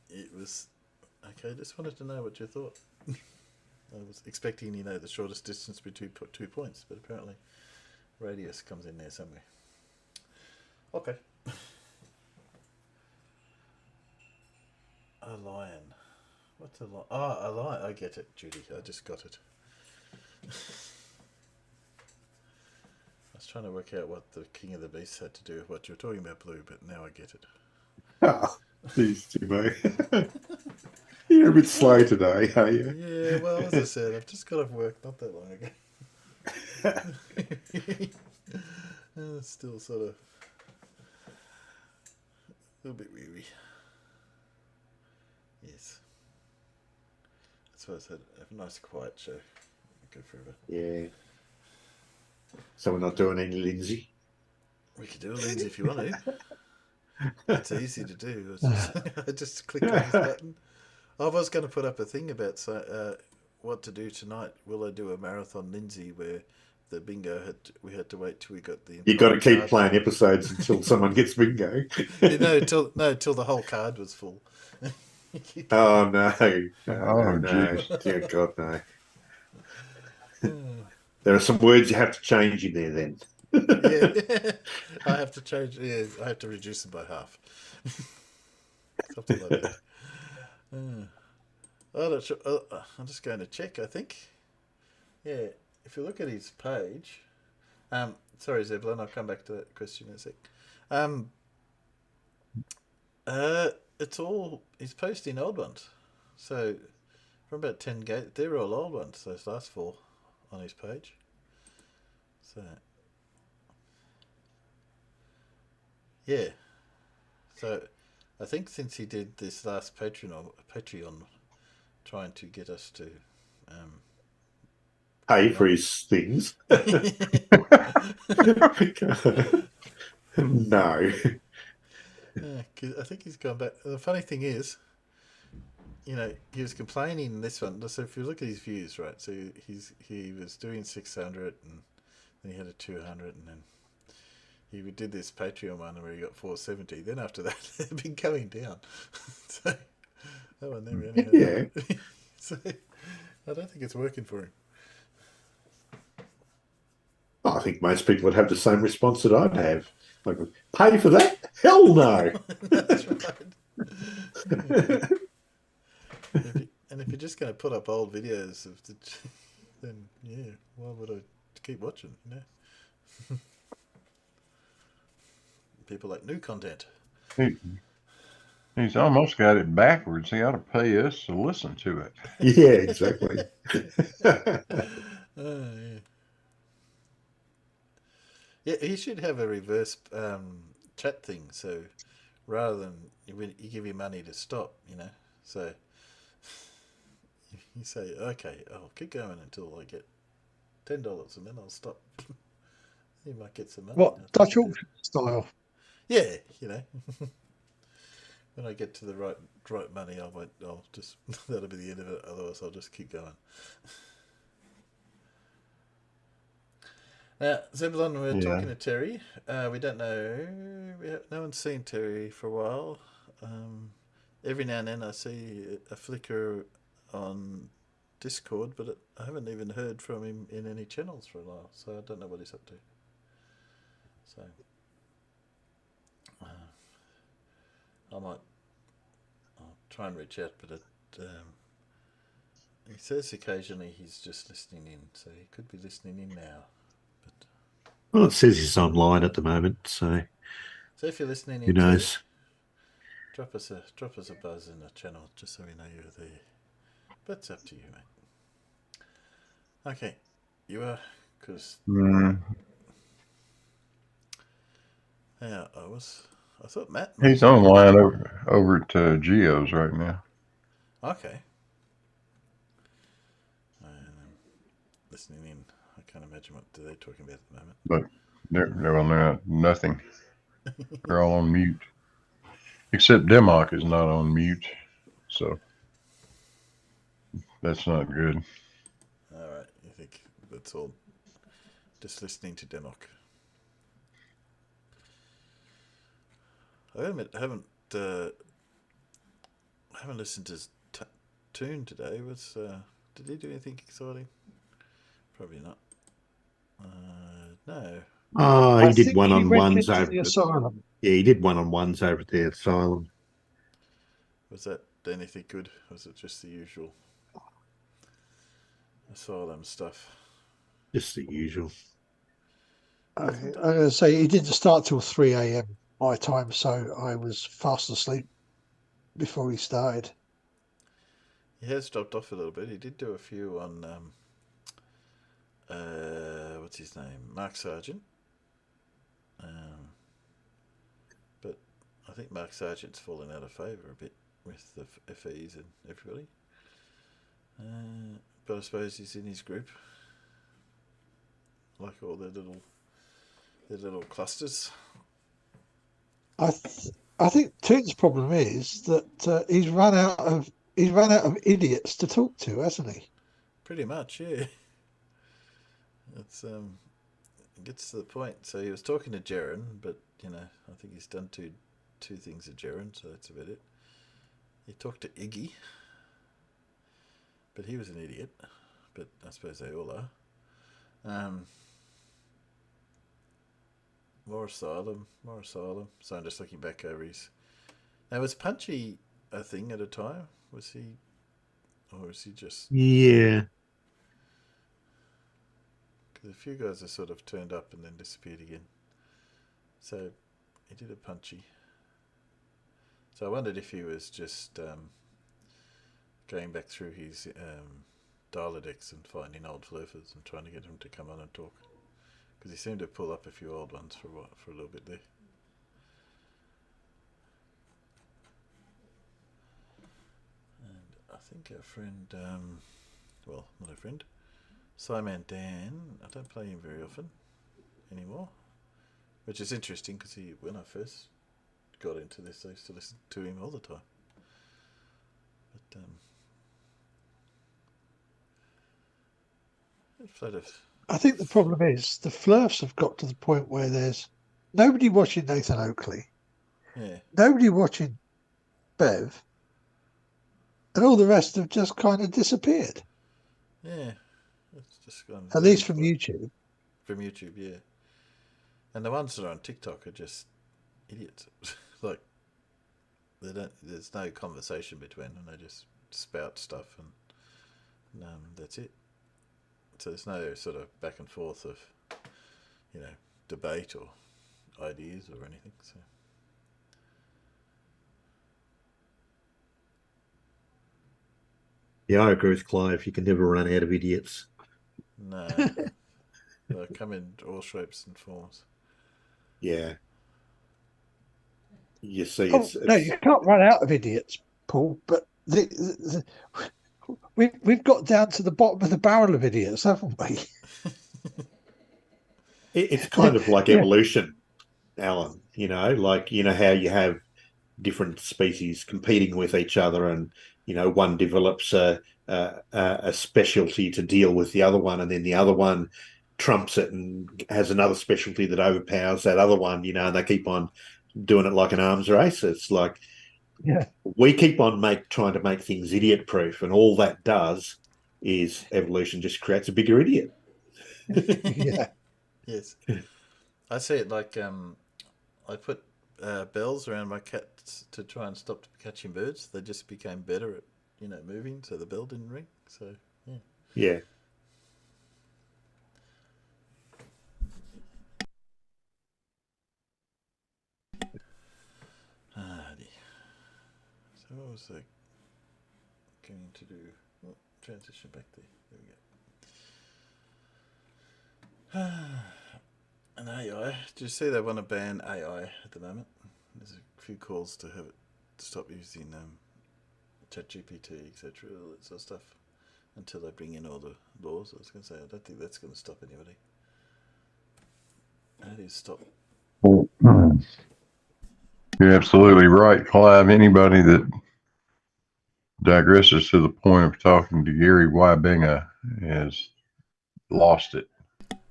it was okay. Just wanted to know what you thought. I was expecting, the shortest distance between 2 points, but apparently radius comes in there somewhere. Okay. A lion. What's a lion? Oh, a lion. I get it, Judy. I just got it. I was trying to work out what the King of the Beasts had to do with what you're talking about, Blue, but now I get it. Oh, please, Timbo. You're a bit slow today, are you? Yeah, well, as I said, I've just got off work not that long ago. Still sort of a little bit weary. Yes. That's why I said have a nice quiet show. Go forever. Yeah. So we're not doing any Lindsay? We could do a Lindsay if you want to. It's easy to do. I just click on this button. I was going to put up a thing about what to do tonight. Will I do a marathon Lindsay where the bingo we had to wait till we got the. You got to entire keep card playing full. episodes until someone gets bingo. Till the whole card was full. Oh no! Oh, No! jeez. Dear God, no! There are some words you have to change in there. Then Yeah, I have to change. Yeah, I have to reduce them by half. Something like that. I'm just going to check. I think. Yeah, if you look at his page, sorry Zebulon, I'll come back to that question in a sec. It's all he's posting old ones, so from about 10 games, they're all old ones. Those last 4 on his page. So yeah, so I think since he did this last Patreon, trying to get us to pay for his things. No. Yeah, 'cause I think he's gone back. The funny thing is, he was complaining in this one. So if you look at his views, right? So he was doing 600, and then he had a 200, and then he did this Patreon one where he got 470. Then after that, they've been coming down. So that one never really. Yeah. So I don't think it's working for him. I think most people would have the same response that I'd have. Like, pay for that? Hell no. That's right. If you're just going to put up old videos of then yeah, why would I keep watching? People like new content. He's almost got it backwards. He ought to pay us to listen to it. Yeah, exactly. Yeah. Yeah, he should have a reverse chat thing. So rather than you give him money to stop, so you say, okay, I'll keep going until I get $10, and then I'll stop. You might get some money. What, Dutch auction style? Yeah, when I get to the right money, I'll just that'll be the end of it. Otherwise, I'll just keep going. Now, Zebulon, we're talking to Terry. We don't know. No one's seen Terry for a while. Every now and then I see a flicker on Discord, but I haven't even heard from him in any channels for a while, so I don't know what he's up to. So I'll try and reach out, but he says occasionally he's just listening in, so he could be listening in now. But Well, it says he's online at the moment, so if you're listening in, who knows? Drop us a buzz in the channel just so we know you're there. But it's up to you, mate. Okay, you are, because yeah, I thought Matt. He's online over to Geo's right now. Okay. Listening in, I can't imagine what they're talking about at the moment. But they're nothing. They're all on mute. Except Democ is not on mute, so that's not good. All right, you think that's all? Just listening to Democ. I haven't listened to his tune today. Did he do anything exciting? Probably not. No. Oh, he did think one-on-ones went over into the asylum. Yeah, he did one-on-ones over at the asylum. Was that anything good? Or was it just the usual asylum stuff? Just the usual. I'm going to say he didn't start till 3 a.m. my time, so I was fast asleep before he started. He has dropped off a little bit. He did do a few on what's his name, Mark Sargent. But I think Mark Sargent's fallen out of favour a bit with the FEs and everybody. But I suppose he's in his group, like all their little clusters. I think Toon's problem is that he's run out of idiots to talk to, hasn't he? Pretty much, yeah. It's it gets to the point. So he was talking to Jaren, but I think he's done two things at Jaren, so that's about it. He talked to Iggy, but he was an idiot. But I suppose they all are. More asylum. So I'm just looking back over his. Now was Punchy a thing at a time? Was he, or was he just? Yeah. Because a few guys have sort of turned up and then disappeared again. So he did a Punchy. So I wondered if he was just going back through his Dialodex and finding old flurfers and trying to get him to come on and talk. Because he seemed to pull up a few old ones for a little bit there. And I think our friend, well, not a friend, Simon Dan, I don't play him very often anymore, which is interesting because when I first got into this, I used to listen to him all the time. But I think the problem is the Flurfs have got to the point where there's nobody watching Nathan Oakley, nobody watching Bev, and all the rest have just kind of disappeared. Yeah, it's just gone. At least from YouTube. From YouTube, yeah. And the ones that are on TikTok are just idiots. Like there's no conversation between them. They just spout stuff and that's it. So there's no sort of back and forth of, debate or ideas or anything. So Yeah, I agree with Clive. You can never run out of idiots. no, they come in all shapes and forms. Yeah. You see, no, you can't run out of idiots, Paul. But we've got down to the bottom of the barrel of idiots, haven't we? It's kind of like evolution, Alan. Like how you have different species competing with each other, and one develops a specialty to deal with the other one, and then the other one trumps it and has another specialty that overpowers that other one. And they keep on doing it like an arms race. It's like we keep on trying to make things idiot proof, and all that does is evolution just creates a bigger idiot. Yeah. Yes. I see it like I put bells around my cats to try and stop catching birds. They just became better at moving, so the bell didn't ring. So yeah. Yeah. So what was I going to do? Oh, transition back there. There we go. An AI. Did you see they want to ban AI at the moment? There's a few calls to have it stop using ChatGPT, etc., all that sort of stuff, until they bring in all the laws. I was going to say, I don't think that's going to stop anybody. How do you stop? You're absolutely right, Clive. Anybody that digresses to the point of talking to Gary Wybinga has lost it.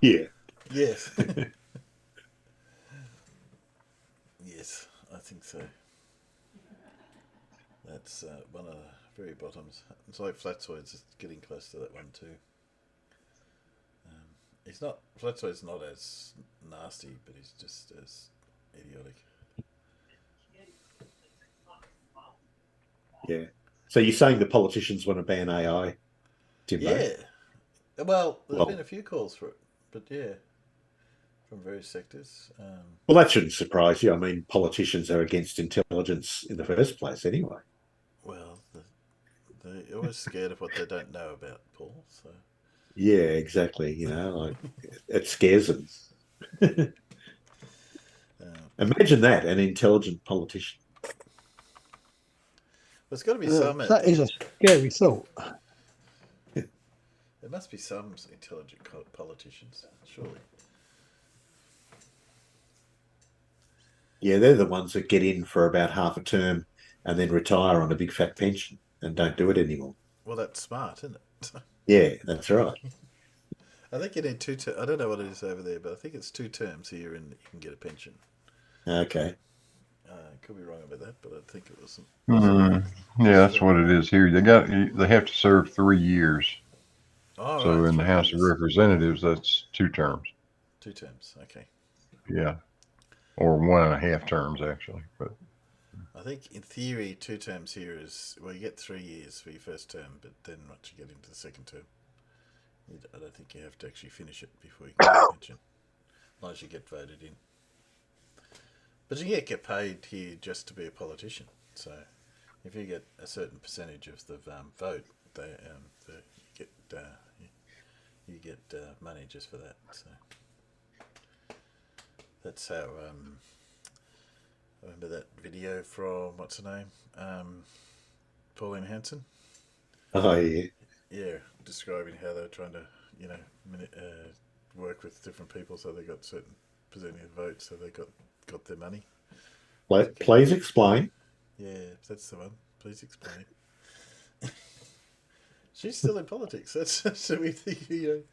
Yeah. Yes. Yes, I think so. That's one of the very bottoms. It's like Flatsoid's getting close to that one too. Flatsoid's not as nasty, but he's just as idiotic. Yeah. So you're saying the politicians want to ban AI, Timbo? Yeah. Well, there's been a few calls for it, but yeah, from various sectors. Well, that shouldn't surprise you. I mean, politicians are against intelligence in the first place anyway. Well, they're always scared of what they don't know about, Paul. So. Yeah, exactly. Like it scares them. Imagine that, an intelligent politician. There's got to be some. That is a scary thought. There must be some intelligent politicians, surely. Yeah, they're the ones that get in for about half a term and then retire on a big fat pension and don't do it anymore. Well, that's smart, isn't it? Yeah, that's right. I think you need two. I don't know what it is over there, but I think it's 2 terms here, and you can get a pension. Okay. Could be wrong about that, but I think it wasn't. Yeah, that's what it is here. They have to serve 3 years. Oh, So right, in the 3 House of years. Representatives, that's 2 terms. 2 terms. Okay. Yeah, or 1.5 terms actually. But I think in theory, 2 terms here is you get 3 years for your first term, but then once you get into the second term, I don't think you have to actually finish it before you can get a pension, unless you get voted in. But you get paid here just to be a politician. So if you get a certain percentage of the vote, you get money just for that. So that's how. I remember that video from what's her name, Pauline Hanson. Oh yeah. Yeah, describing how they're trying to, work with different people, so they got certain percentage of votes, so they got their money. Please explain. Yeah, that's the one. Please explain. She's still in politics. That's so we think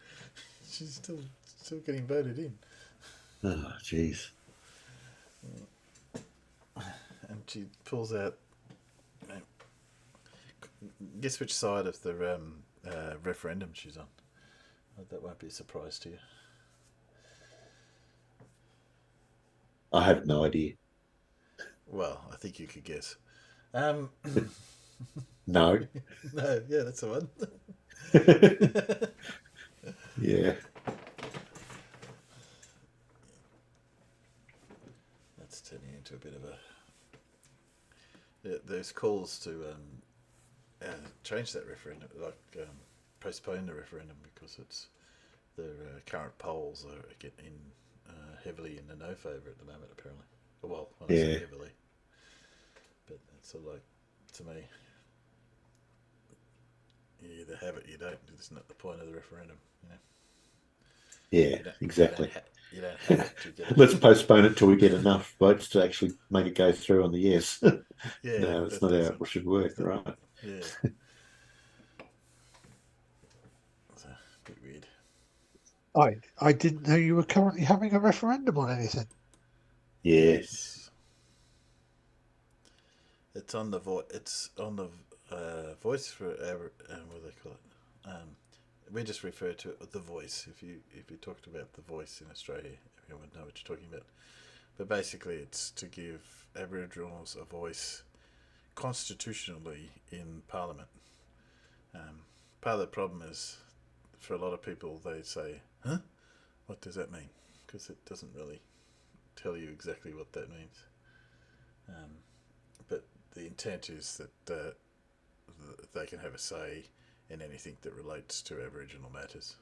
she's still getting voted in. Oh jeez. And she pulls out. Guess which side of the referendum she's on. That won't be a surprise to you. I have no idea. Well, I think you could guess. No. No, yeah, that's the one. Yeah. That's turning into a bit of a. Yeah, there's calls to change that referendum, postpone the referendum because it's the current polls are getting heavily in the no favour at the moment. Apparently, well, when I say heavily, but it's sort of like, to me, you either have it, you don't. It's not the point of the referendum, Yeah, exactly. You don't have it to get it. Let's postpone it till we get enough votes to actually make it go through on the yes. Yeah, no, that's not how it should work, right? Yeah. It's a bit weird. I didn't know you were currently having a referendum on anything. Yes. It's on the voice for what do they call it? We just refer to it the voice. If you talked about the voice in Australia, everyone would know what you're talking about. But basically, it's to give Aboriginals a voice constitutionally in Parliament. Part of the problem is, for a lot of people, they say, "Huh? What does that mean?" Because it doesn't really tell you exactly what that means. But the intent is that they can have a say in anything that relates to Aboriginal matters.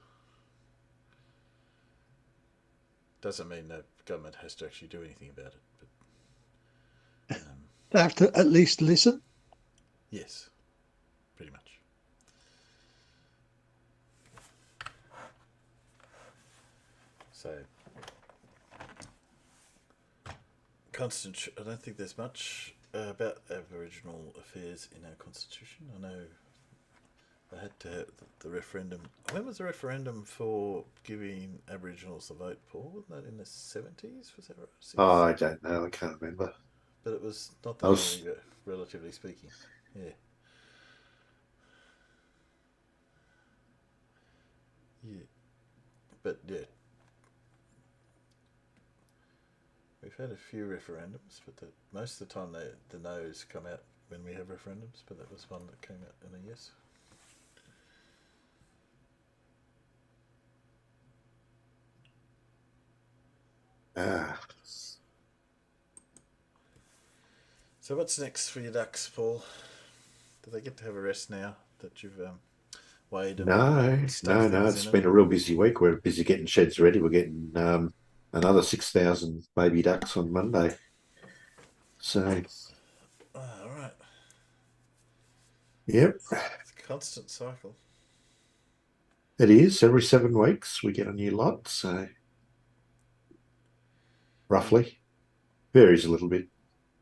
Doesn't mean the government has to actually do anything about it. But They have to at least listen. yes, pretty much. So, I don't think there's much about Aboriginal affairs in our constitution. I know they had to have the referendum. When was the referendum for giving Aboriginals the vote, Paul? Wasn't that in the 70s? Was that right? Oh, I don't know. I can't remember. But it was not that long ago, relatively speaking. Yeah. Yeah. But yeah. We've had a few referendums, but most of the time the no's come out when we have referendums, but that was one that came out in a yes. So what's next for your ducks, Paul? Do they get to have a rest now that you've weighed them? No. It's been a real busy week. We're busy getting sheds ready. We're getting another 6,000 baby ducks on Monday. So. All right. Yep. It's a constant cycle. It is. Every 7 weeks we get a new lot. So. Roughly. Varies a little bit.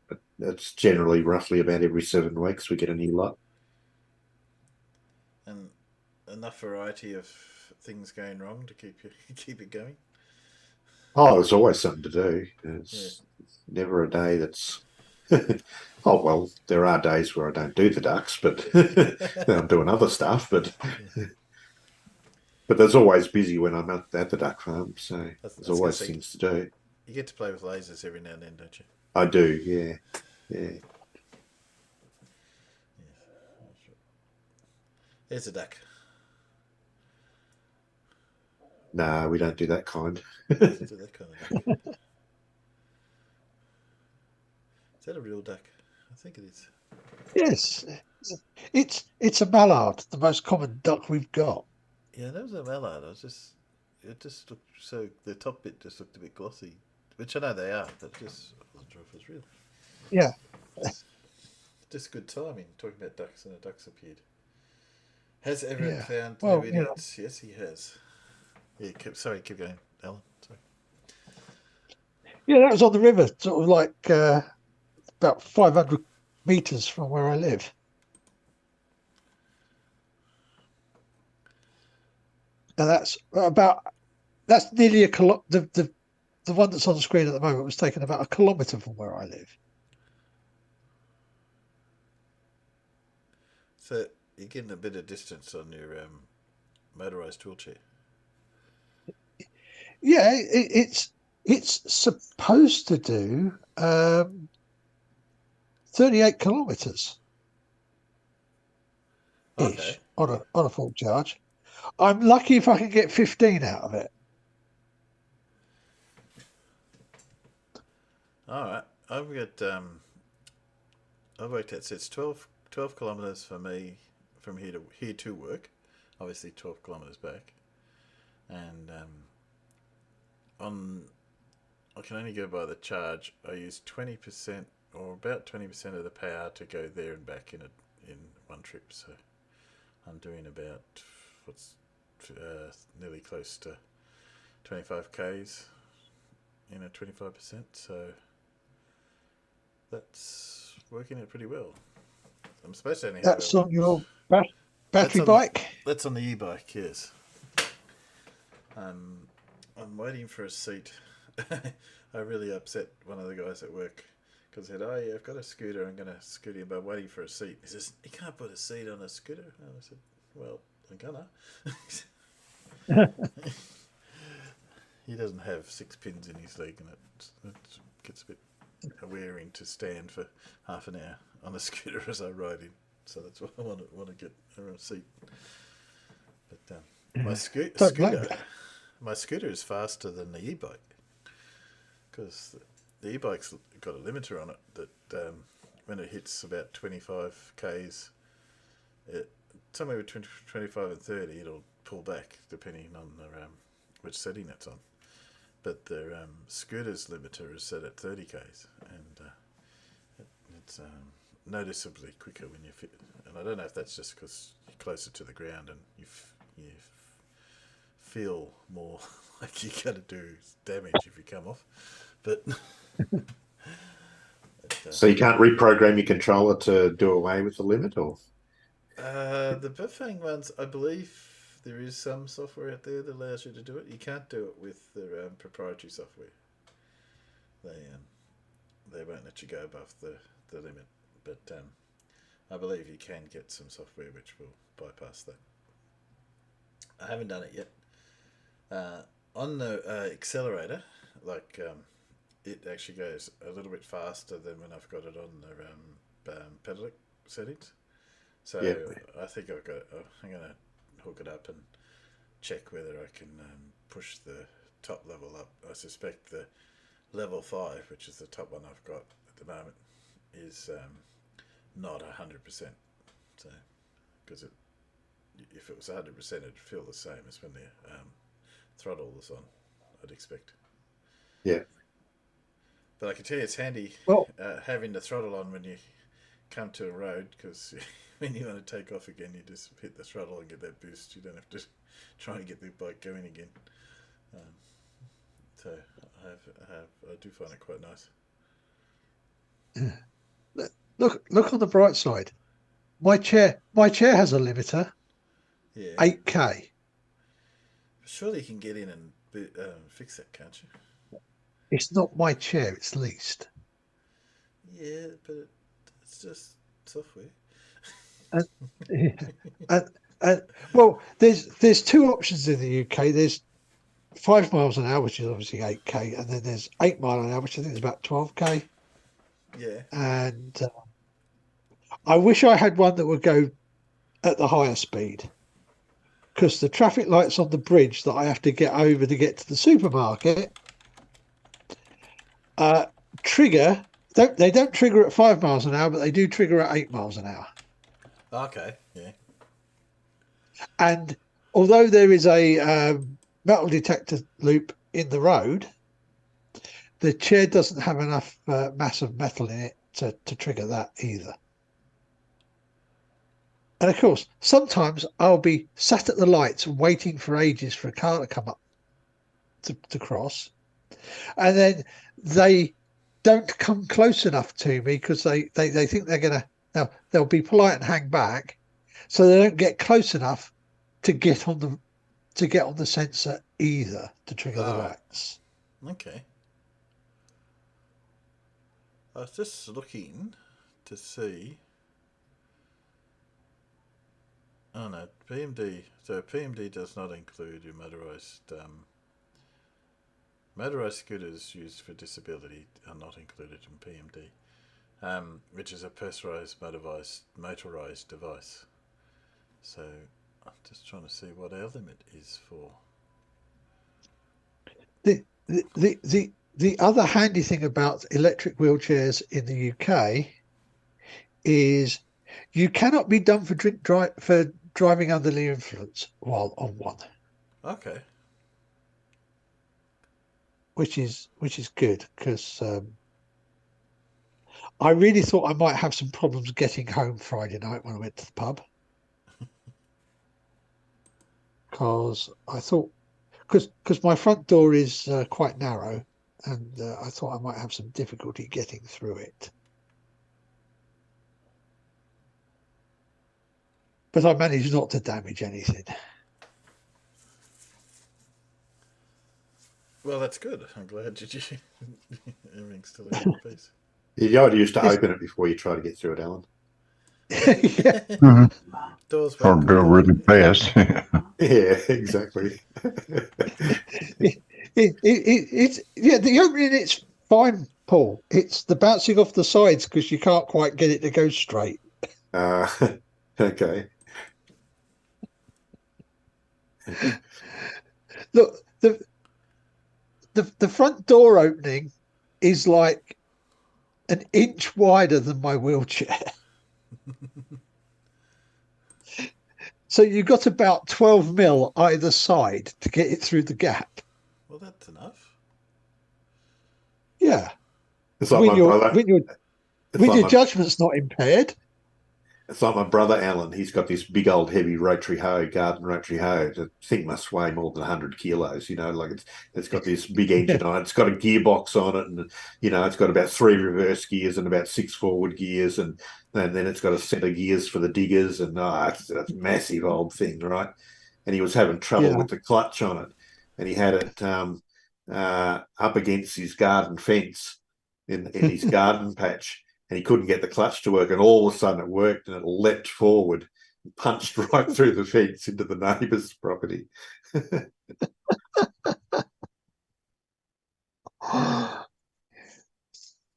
But it's generally roughly about every 7 weeks we get a new lot. And enough variety of things going wrong to keep keep it going? Oh, there's always something to do. It's never a day that's. Oh well, there are days where I don't do the ducks, but I'm doing other stuff. But there's always busy when I'm at the duck farm, so there's always things to do. You get to play with lasers every now and then, don't you? I do, yeah, yeah. There's a duck. No, we don't do that kind. Do that kind of duck. Is that a real duck? I think it is. Yes, it's a mallard, the most common duck we've got. Yeah, that was a mallard. It just looked so. The top bit just looked a bit glossy, which I know they are, but I wasn't sure if it was real. Yeah. Just good timing talking about ducks, and the ducks appeared. Has Everett found well, no idiots? Yes, he has. Yeah, keep going, Alan. Sorry. Yeah, that was on the river, sort of like about 500 meters from where I live. And that's nearly a the one that's on the screen at the moment was taken about 1 kilometre from where I live. So you're getting a bit of distance on your motorised wheelchair. Yeah, it's supposed to do 38 kilometres ish on a full charge. I'm lucky if I can get 15 out of it. All right, I've got I've worked out. So it's 12 kilometres for me from here to work. Obviously 12 kilometres back, and I can only go by the charge. I use 20% or about 20% of the power to go there and back in one trip. So I'm doing about nearly close to 25 k's in a 25%. So that's working out pretty well. I'm supposed to only have That's on your battery bike? That's on the e-bike, yes. I'm waiting for a seat. I really upset one of the guys at work because I said, "Oh yeah, I've got a scooter. I'm going to scoot in, but I'm waiting for a seat." He says, "You can't put a seat on a scooter." And I said, "Well, I'm gonna." He doesn't have 6 pins in his leg, and it gets a bit wearing to stand for half an hour on a scooter as I ride in. So that's why I want to get a seat. But my scooter is faster than the e-bike because the e-bike's got a limiter on it that when it hits about 25 k's, somewhere between 25 and 30, it'll pull back depending on which setting it's on. But the scooter's limiter is set at 30 k's, and it's noticeably quicker when you fit. And I don't know if that's just because you're closer to the ground and you feel more like you're going to do damage if you come off. But so you can't reprogram your controller to do away with the limit, or the Bifang ones, I believe there is some software out there that allows you to do it. You can't do it with the proprietary software. They won't let you go above the limit, but I believe you can get some software which will bypass that. I haven't done it yet. On the accelerator, it actually goes a little bit faster than when I've got it on the pedalic settings. So I think I'm going to hook it up and check whether I can push the top level up. I suspect the level 5, which is the top one I've got at the moment, is not 100%. So, because if it was 100%, it'd feel the same as when the throttle was on, I'd expect. Yeah. But I can tell you it's handy having the throttle on when you come to a road, because when you want to take off again, you just hit the throttle and get that boost. You don't have to try and get the bike going again. So I do find it quite nice. Look on the bright side. My chair has a limiter. Yeah. 8K. Surely you can get in and fix that, can't you? It's not my chair, it's leased. Yeah, but it's just software. And well, there's two options in the UK. There's 5 miles an hour, which is obviously 8K, and then there's 8 mile an hour, which I think is about 12K. Yeah. And I wish I had one that would go at the higher speed, because the traffic lights on the bridge that I have to get over to get to the supermarket trigger. They don't trigger at 5 miles an hour, but they do trigger at 8 miles an hour. Okay. Yeah. And although there is a metal detector loop in the road, the chair doesn't have enough mass of metal in it to trigger that either. And of course, sometimes I'll be sat at the lights waiting for ages for a car to come up to cross, and then they don't come close enough to me because they think they're gonna. Now they'll be polite and hang back, so they don't get close enough to get on the sensor either to trigger the lights. Okay. I was just looking to see. Oh no, PMD. So PMD does not include your motorised. Motorised scooters used for disability are not included in PMD, which is a personalised motorised device. So I'm just trying to see what our limit is for. The other handy thing about electric wheelchairs in the UK is you cannot be done for driving under the influence while on one. Okay. Which is good, because I really thought I might have some problems getting home Friday night when I went to the pub, because I thought because my front door is quite narrow, and I thought I might have some difficulty getting through it. But I managed not to damage anything. Well, that's good. I'm glad you everything's still in one piece. You ought to use to open it before you try to get through it, Alan. Mm-hmm. Doors Or won't go really fast. Yeah, exactly. It's the opening, it's fine, Paul. It's the bouncing off the sides because you can't quite get it to go straight. Okay. Look, the front door opening is like an inch wider than my wheelchair. So you've got about 12 mil either side to get it through the gap. Well, that's enough. Yeah. It's like When my your brother. your judgment's not impaired. It's like my brother Alan. He's got this big old heavy rotary hoe, garden rotary hoe. The thing must weigh more than 100 kilos. You know, like it's got this big engine on it. It's got a gearbox on it, and it's got about 3 reverse gears and about 6 forward gears, and then it's got a set of gears for the diggers, and it's a massive old thing, right? And he was having trouble with the clutch on it, and he had it up against his garden fence in his garden patch. And he couldn't get the clutch to work, and all of a sudden it worked, and it leapt forward, and punched right through the fence into the neighbour's property. Oh,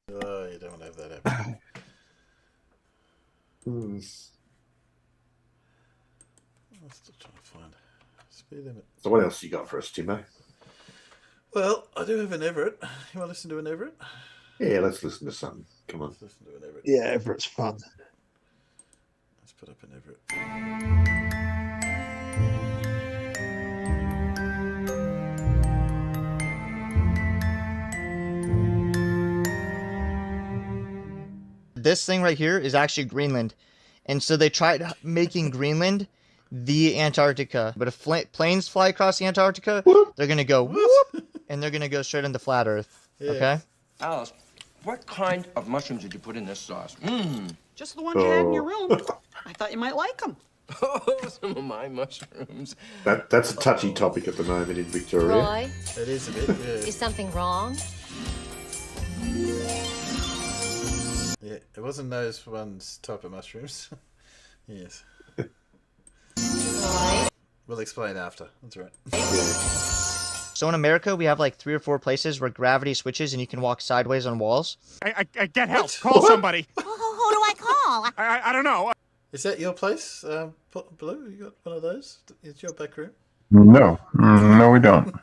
you don't want to have that happen. I'm still trying to find speed limit. So what else you got for us, Timbo? Well, I do have an Everett. You want to listen to an Everett? Yeah, let's listen to something. Come on. Let's listen to an Everett. Yeah, Everett's fun. Let's put up an Everett. This thing right here is actually Greenland. And so they tried making Greenland the Antarctica. But if planes fly across the Antarctica, they're going to go whoop, and they're going to go straight into flat Earth. Yeah. Okay? Alice, what kind of mushrooms did you put in this sauce? Mmm. Just the ones you had in your room. I thought you might like them. Oh, some of my mushrooms. That's a touchy topic at the moment in Victoria. Roy, It is a bit, yeah. is something wrong? Yeah, it wasn't those ones type of mushrooms. Yes. Roy? We'll explain after. That's right. So in America, we have like 3 or 4 places where gravity switches and you can walk sideways on walls. I get help. Call somebody. Who do I call? I don't know. Is that your place, Blue? You got one of those? It's your back room? No, no, we don't.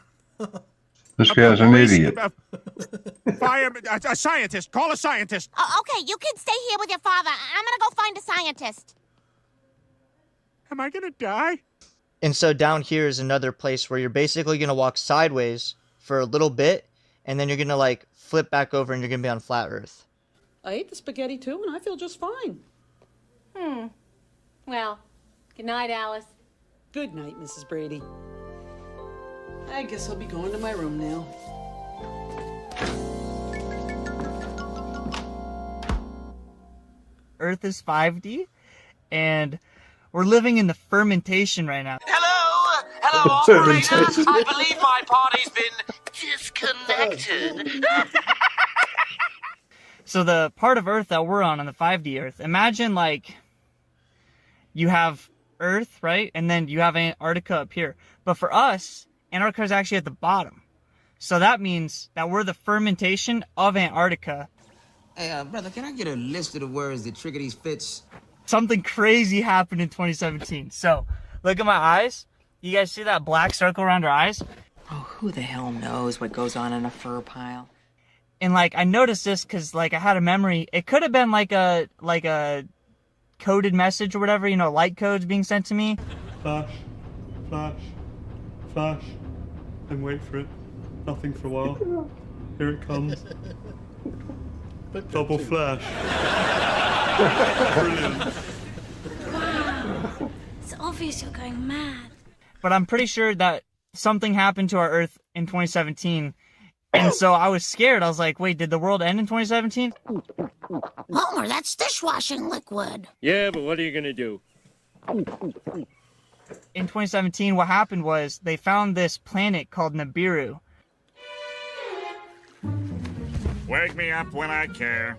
This guy's an idiot. Fire a scientist. Call a scientist. Okay, you kids stay here with your father. I'm gonna go find a scientist. Am I gonna die? And so down here is another place where you're basically going to walk sideways for a little bit, and then you're going to like flip back over and you're going to be on flat Earth. I ate the spaghetti too, and I feel just fine. Well, good night, Alice. Good night, Mrs. Brady. I guess I'll be going to my room now. Earth is 5D, and we're living in the fermentation right now. Hello, operator. I believe my party's been disconnected. So the part of Earth that we're on the 5D Earth, imagine like you have Earth, right? And then you have Antarctica up here. But for us, Antarctica is actually at the bottom. So that means that we're the fermentation of Antarctica. Hey, brother, can I get a list of the words that trigger these fits? Something crazy happened in 2017. So, look at my eyes. You guys see that black circle around our eyes? Oh, who the hell knows what goes on in a fur pile? And like, I noticed this because like I had a memory. It could have been like a coded message or whatever, you know, light codes being sent to me. Flash, flash, flash. And wait for it. Nothing for a while. Here it comes. Double flash. Brilliant. Wow. It's obvious you're going mad. But I'm pretty sure that something happened to our Earth in 2017. And so I was scared. I was like, wait, did the world end in 2017? Homer, that's dishwashing liquid. Yeah, but what are you gonna do? In 2017, what happened was they found this planet called Nibiru. Wake me up when I care.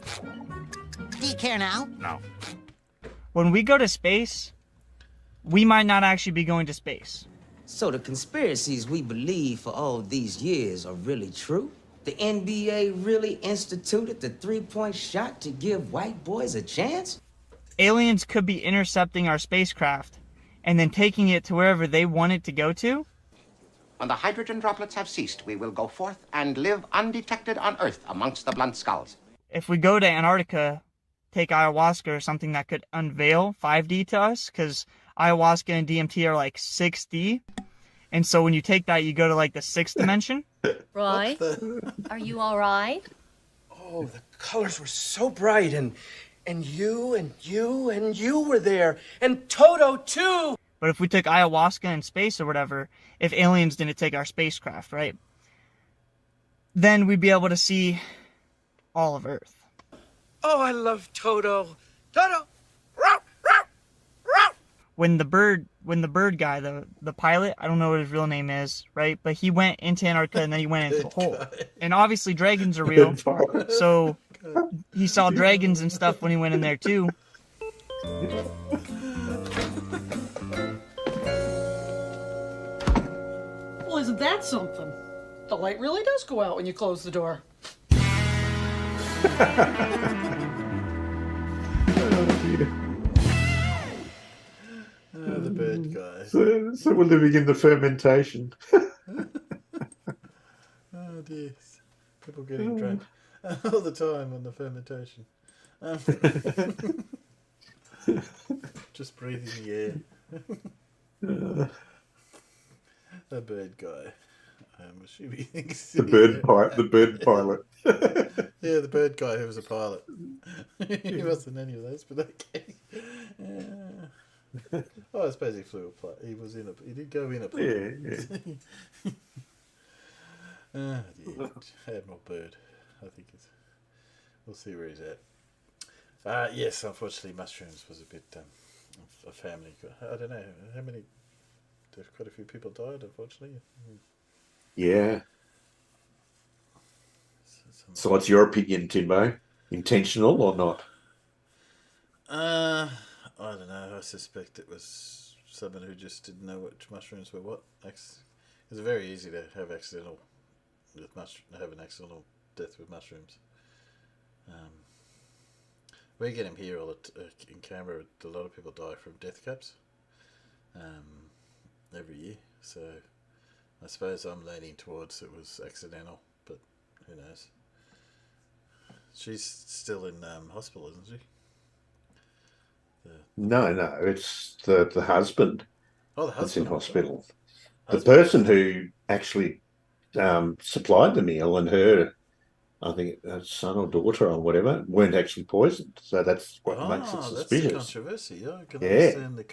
Do you care now? No. When we go to space, we might not actually be going to space. So the conspiracies we believe for all these years are really true? The NBA really instituted the three-point shot to give white boys a chance? Aliens could be intercepting our spacecraft and then taking it to wherever they want it to go to. When the hydrogen droplets have ceased, we will go forth and live undetected on Earth amongst the blunt skulls. If we go to Antarctica, take ayahuasca or something that could unveil 5D to us, because ayahuasca and DMT are like 6D. And so when you take that, you go to like the 6th dimension. Roy, are you all right? Oh, the colors were so bright, and you and you and you were there, and Toto too. But if we took ayahuasca in space or whatever, if aliens didn't take our spacecraft, right? Then we'd be able to see all of Earth. Oh, I love Toto. Toto. When the bird guy, the pilot, I don't know what his real name is, right? But he went into Antarctica and then he went into the hole. And obviously dragons are real. So he saw dragons and stuff when he went in there too. Well, isn't that something? The light really does go out when you close the door. The bird guy. So we're living in the fermentation. Oh dear. People getting drunk all the time on the fermentation. Just breathing the air. The bird guy. I'm assuming he thinks The bird pilot. Yeah, the bird guy who was a pilot. He wasn't any of those, but okay. Oh, I suppose he flew a plane. He did go in a plane. Yeah. Ah, dear. Admiral Bird. I think we'll see where he's at. Yes, unfortunately, mushrooms was a bit a family. I don't know how many. Quite a few people died, unfortunately. Yeah. So, what's your opinion, Timbo? Intentional or not? I don't know. I suspect it was someone who just didn't know which mushrooms were what. It's very easy to have have an accidental death with mushrooms. We get them here in Canberra. A lot of people die from death caps every year. So I suppose I'm leaning towards it was accidental, but who knows? She's still in hospital, isn't she? No, it's the husband Oh, the that's in husband. hospital. The Husband. person who actually supplied the meal and her, I think, son or daughter or whatever, weren't actually poisoned. So that's what makes it That's the suspicious. controversy. Yeah, I can Yeah. understand the.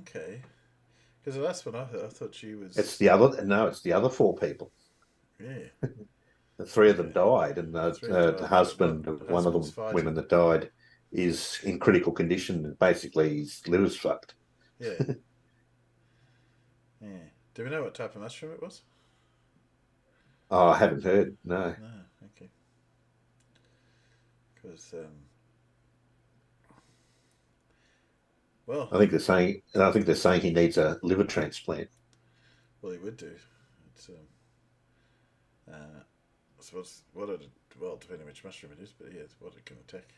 Okay. Because the last one I thought she was. It's the other. No, it's the other four people. Yeah. The three of them died, and Three died, the husband of the one of them, husband's fighting. women that died, is in critical condition. And basically, his liver's fucked. Yeah. Yeah. Do we know what type of mushroom it was? Oh, I haven't heard. No. No. Okay. Because well, I think they're saying he needs a liver transplant. Well, he would do. It's so what it well depending which mushroom it is, but yeah, it's what it can attack.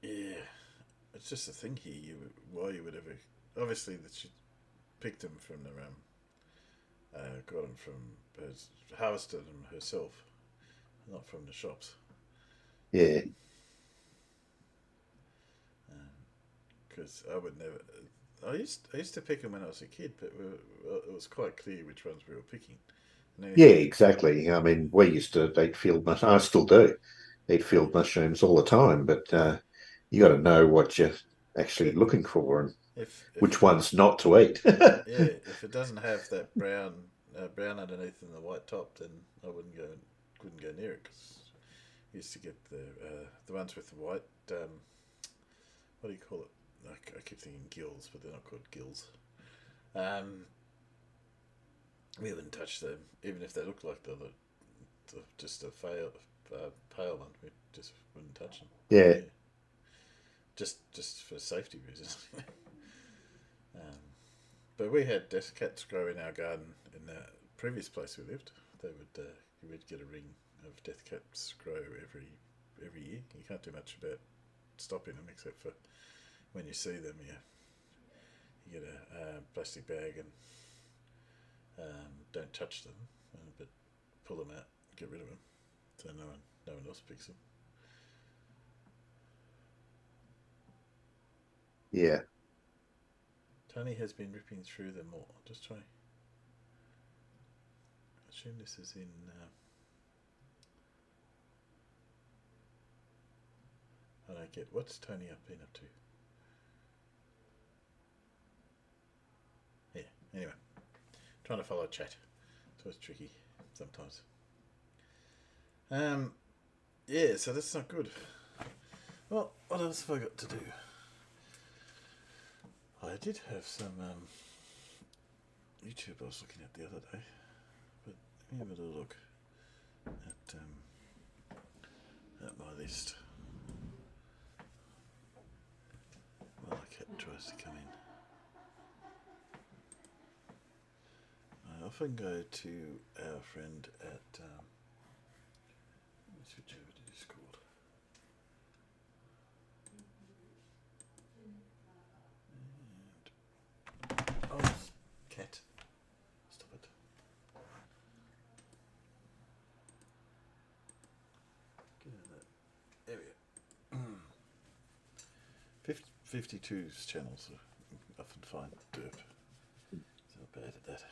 Yeah, it's just a thing here. Why you would ever obviously that she picked him from the got him from harvested him herself, not from the shops. Yeah. Because I would never. I used to pick them when I was a kid, but it was quite clear which ones we were picking. Yeah, exactly. I mean, we used to eat field mushrooms. I still do eat field mushrooms all the time, but you got to know what you're actually looking for and which ones not to eat. Yeah, if it doesn't have that brown underneath and the white top, then I wouldn't go near it because I used to get the ones with the white. What do you call it? I keep thinking gills, but they're not called gills. We wouldn't touch them, even if they look like just a pale one. We just wouldn't touch them. Yeah. Just for safety reasons. But we had death cats grow in our garden in the previous place we lived. They would you would get a ring of death cats grow every year. You can't do much about stopping them except for when you see them, you get a plastic bag and don't touch them, but pull them out, get rid of them, so no one else picks them. Yeah. Tony has been ripping through them all. Just try. I assume this is in. I don't get what's Tony been up to. Yeah. Anyway, trying to follow chat, so it's tricky sometimes. Yeah. So that's not good. Well, what else have I got to do? I did have some YouTube I was looking at the other day, but let me have a little look at my list while the cat tries to come in. I often go to our friend at let me switch over to Discord. Oh, cat. Stop it. Get out of that. There we go. 52's channels are often find derp. It's not bad at that.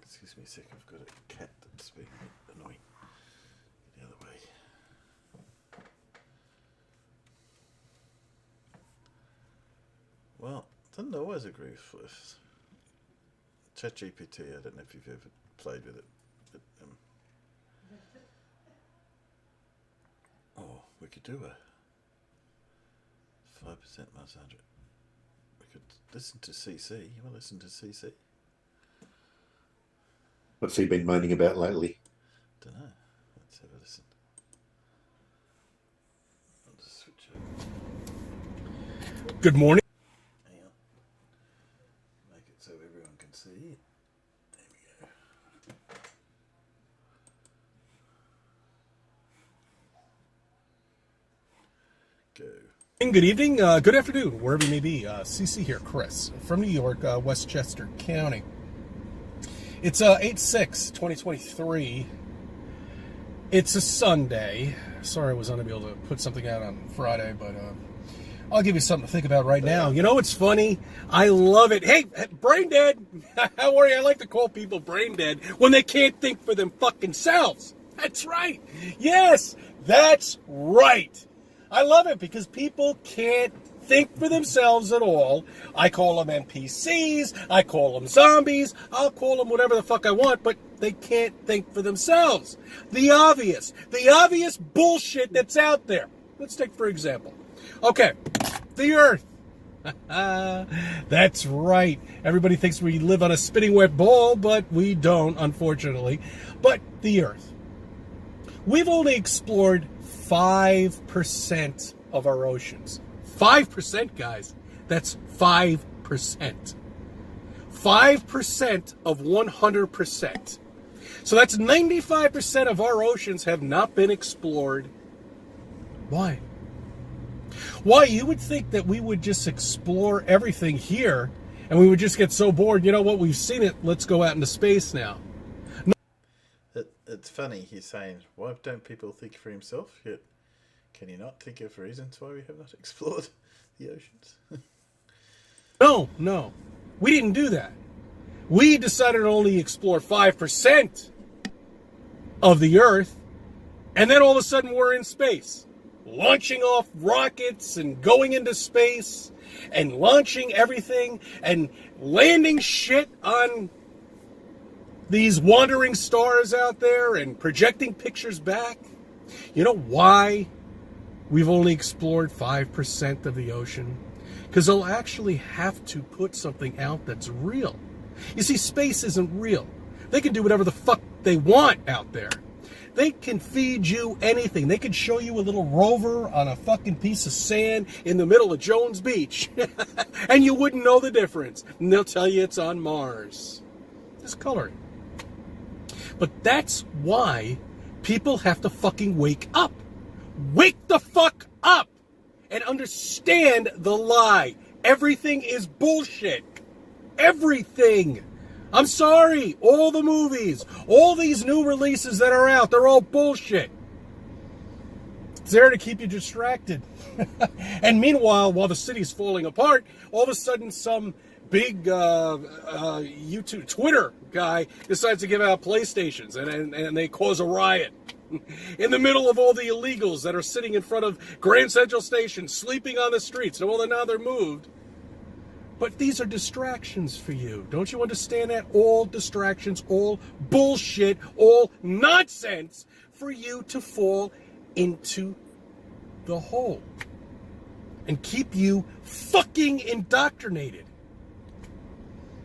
Excuse me a sec, I've got a cat that's being a bit annoying. The other way. Well, doesn't always agree with ChatGPT. I don't know if you've ever played with it, but we could do a 5% minus 100. We could listen to CC. You want to listen to CC? What's he been moaning about lately? Don't know. Let's have a listen. I'll just switch over. Good morning. Hang on. Make it so everyone can see it. There we go. Go. Good evening, good afternoon, wherever you may be. CC here, Chris, from New York, Westchester County. It's 8/6/2023. It's a Sunday. Sorry I was unable to put something out on Friday, but I'll give you something to think about right now. You know what's funny? I love it. Hey, brain dead. How are you? I like to call people brain dead when they can't think for them fucking selves. That's right. Yes, that's right. I love it because people can't think for themselves at all. I call them NPCs. I call them zombies. I'll call them whatever the fuck I want, but they can't think for themselves. The obvious bullshit that's out there. Let's take, for example, okay, the Earth. That's right. Everybody thinks we live on a spinning wet ball, but we don't, unfortunately. But the Earth. We've only explored 5% of our oceans. 5%, guys. That's 5%. 5% of 100%. So that's 95% of our oceans have not been explored. Why? Why? You would think that we would just explore everything here and we would just get so bored. You know what? We've seen it. Let's go out into space now. It's funny, he's saying, why don't people think for himself? Yet, can you not think of reasons why we have not explored the oceans? No. We didn't do that. We decided to only explore 5% of the Earth, and then all of a sudden we're in space, launching off rockets and going into space and launching everything and landing shit on these wandering stars out there and projecting pictures back. You know why we've only explored 5% of the ocean? Because they'll actually have to put something out that's real. You see, space isn't real. They can do whatever the fuck they want out there. They can feed you anything. They can show you a little rover on a fucking piece of sand in the middle of Jones Beach. And you wouldn't know the difference. And they'll tell you it's on Mars. Just coloring. But that's why people have to fucking wake up. Wake the fuck up and understand the lie. Everything is bullshit. Everything. I'm sorry. All the movies, all these new releases that are out, they're all bullshit. It's there to keep you distracted. And meanwhile, while the city's falling apart, all of a sudden some big YouTube, Twitter guy decides to give out PlayStations and they cause a riot in the middle of all the illegals that are sitting in front of Grand Central Station, sleeping on the streets. Well, now they're moved. But these are distractions for you. Don't you understand that? All distractions, all bullshit, all nonsense for you to fall into the hole and keep you fucking indoctrinated.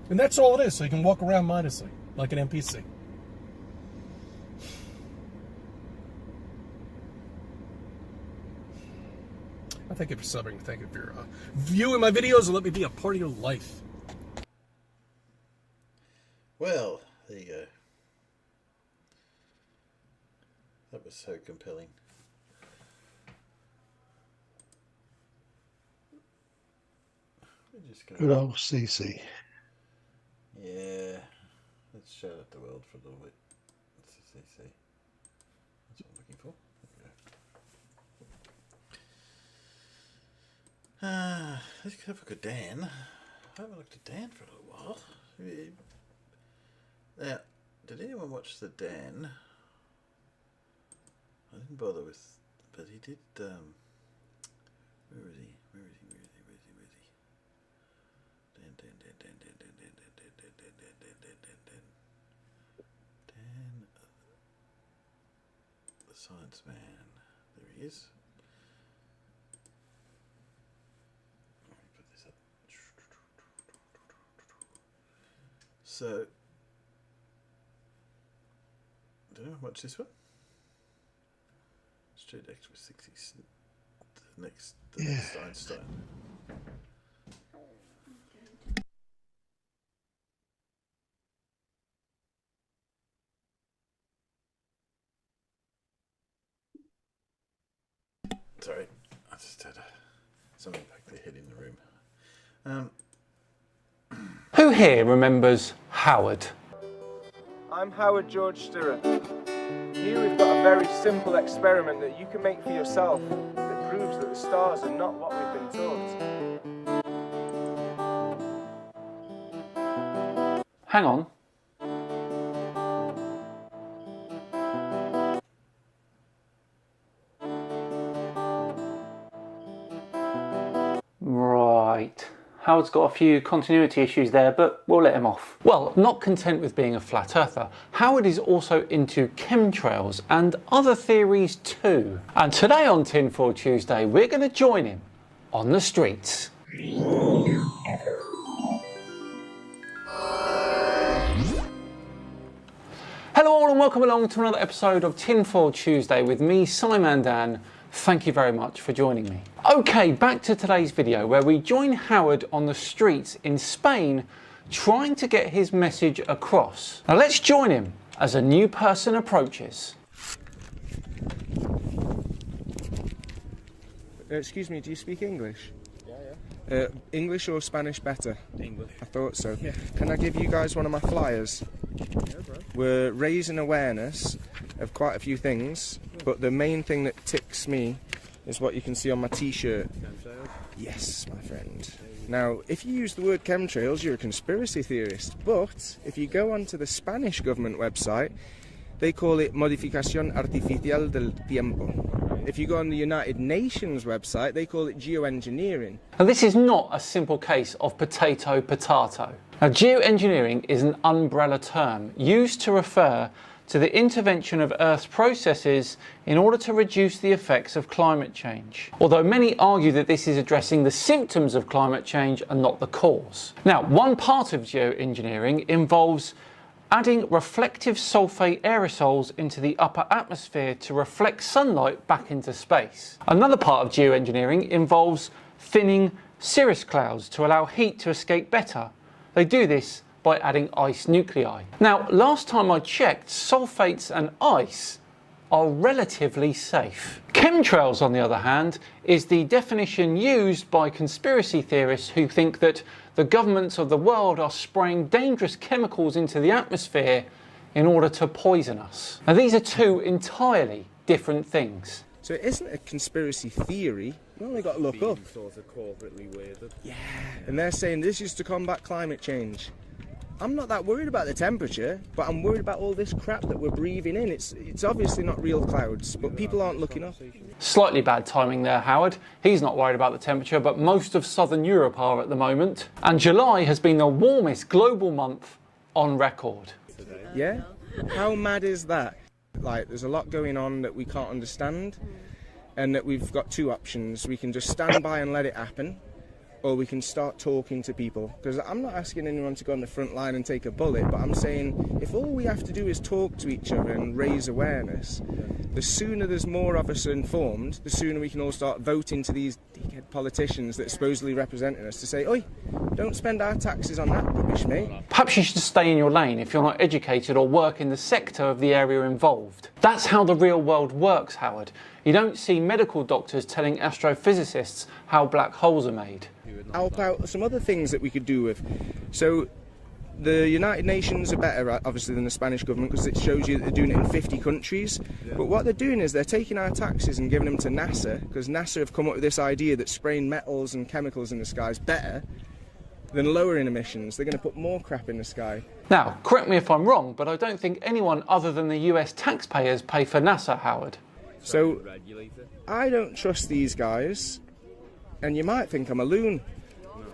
And that's all it is, so you can walk around mindlessly, like an NPC. I thank you for subbing. Thank you for viewing my videos and let me be a part of your life. Well, there you go. That was so compelling. Good old CC. Yeah. Let's shout at the world for a little bit. Let's see. That's what I'm looking for. There we go. Let's have a look at Dan. I haven't looked at Dan for a little while. Now, did anyone watch the Dan? I didn't bother with, but he did, where is he? Dan, the Science Man. There he is. So, I don't know, watch this one. Straight X with 60. The next Einstein. Sorry, I just had something back their head in the room. Who here remembers Howard? I'm Howard George Stewart. Here we've got a very simple experiment that you can make for yourself that proves that the stars are not what we've been taught. Hang on. Right. Howard's got a few continuity issues there, but we'll let him off. Well, not content with being a flat earther, Howard is also into chemtrails and other theories too. And today on Tinfoil Tuesday, we're going to join him on the streets. Hello all and welcome along to another episode of Tinfoil Tuesday with me, Simon Dan. Thank you very much for joining me. Okay, back to today's video where we join Howard on the streets in Spain trying to get his message across. Now let's join him as a new person approaches. Excuse me, do you speak English? Yeah. English or Spanish better? English. I thought so. Yeah. Can I give you guys one of my flyers? Yeah, bro. We're raising awareness of quite a few things, but the main thing that ticks me is what you can see on my t-shirt. Chemtrails? Yes, my friend. Now, if you use the word chemtrails, you're a conspiracy theorist, but if you go onto the Spanish government website, they call it modificación artificial del tiempo. If you go on the United Nations website, they call it geoengineering. Now this is not a simple case of potato. Now geoengineering is an umbrella term used to refer to the intervention of Earth's processes in order to reduce the effects of climate change. Although many argue that this is addressing the symptoms of climate change and not the cause. Now, one part of geoengineering involves adding reflective sulfate aerosols into the upper atmosphere to reflect sunlight back into space. Another part of geoengineering involves thinning cirrus clouds to allow heat to escape better. They do this by adding ice nuclei. Now, last time I checked, sulfates and ice are relatively safe. Chemtrails, on the other hand, is the definition used by conspiracy theorists who think that the governments of the world are spraying dangerous chemicals into the atmosphere in order to poison us. Now, these are two entirely different things. So it isn't a conspiracy theory. You only got to look up. Sort of corporately weirded. Yeah, and they're saying this is to combat climate change. I'm not that worried about the temperature, but I'm worried about all this crap that we're breathing in. It's obviously not real clouds, but people aren't looking up. Slightly bad timing there, Howard. He's not worried about the temperature, but most of southern Europe are at the moment. And July has been the warmest global month on record. Yeah? How mad is that? Like, there's a lot going on that we can't understand, and that we've got two options. We can just stand by and let it happen, or we can start talking to people. Because I'm not asking anyone to go on the front line and take a bullet, but I'm saying if all we have to do is talk to each other and raise awareness, the sooner there's more of us informed, the sooner we can all start voting to these dickhead politicians that are supposedly representing us to say, oi, don't spend our taxes on that rubbish, mate. Perhaps you should stay in your lane if you're not educated or work in the sector of the area involved. That's how the real world works, Howard. You don't see medical doctors telling astrophysicists how black holes are made. Help out some other things that we could do with. So the United Nations are better, obviously, than the Spanish government because it shows you that they're doing it in 50 countries. But what they're doing is they're taking our taxes and giving them to NASA, because NASA have come up with this idea that spraying metals and chemicals in the sky is better than lowering emissions. They're going to put more crap in the sky. Now, correct me if I'm wrong, but I don't think anyone other than the US taxpayers pay for NASA, Howard. So I don't trust these guys, and you might think I'm a loon,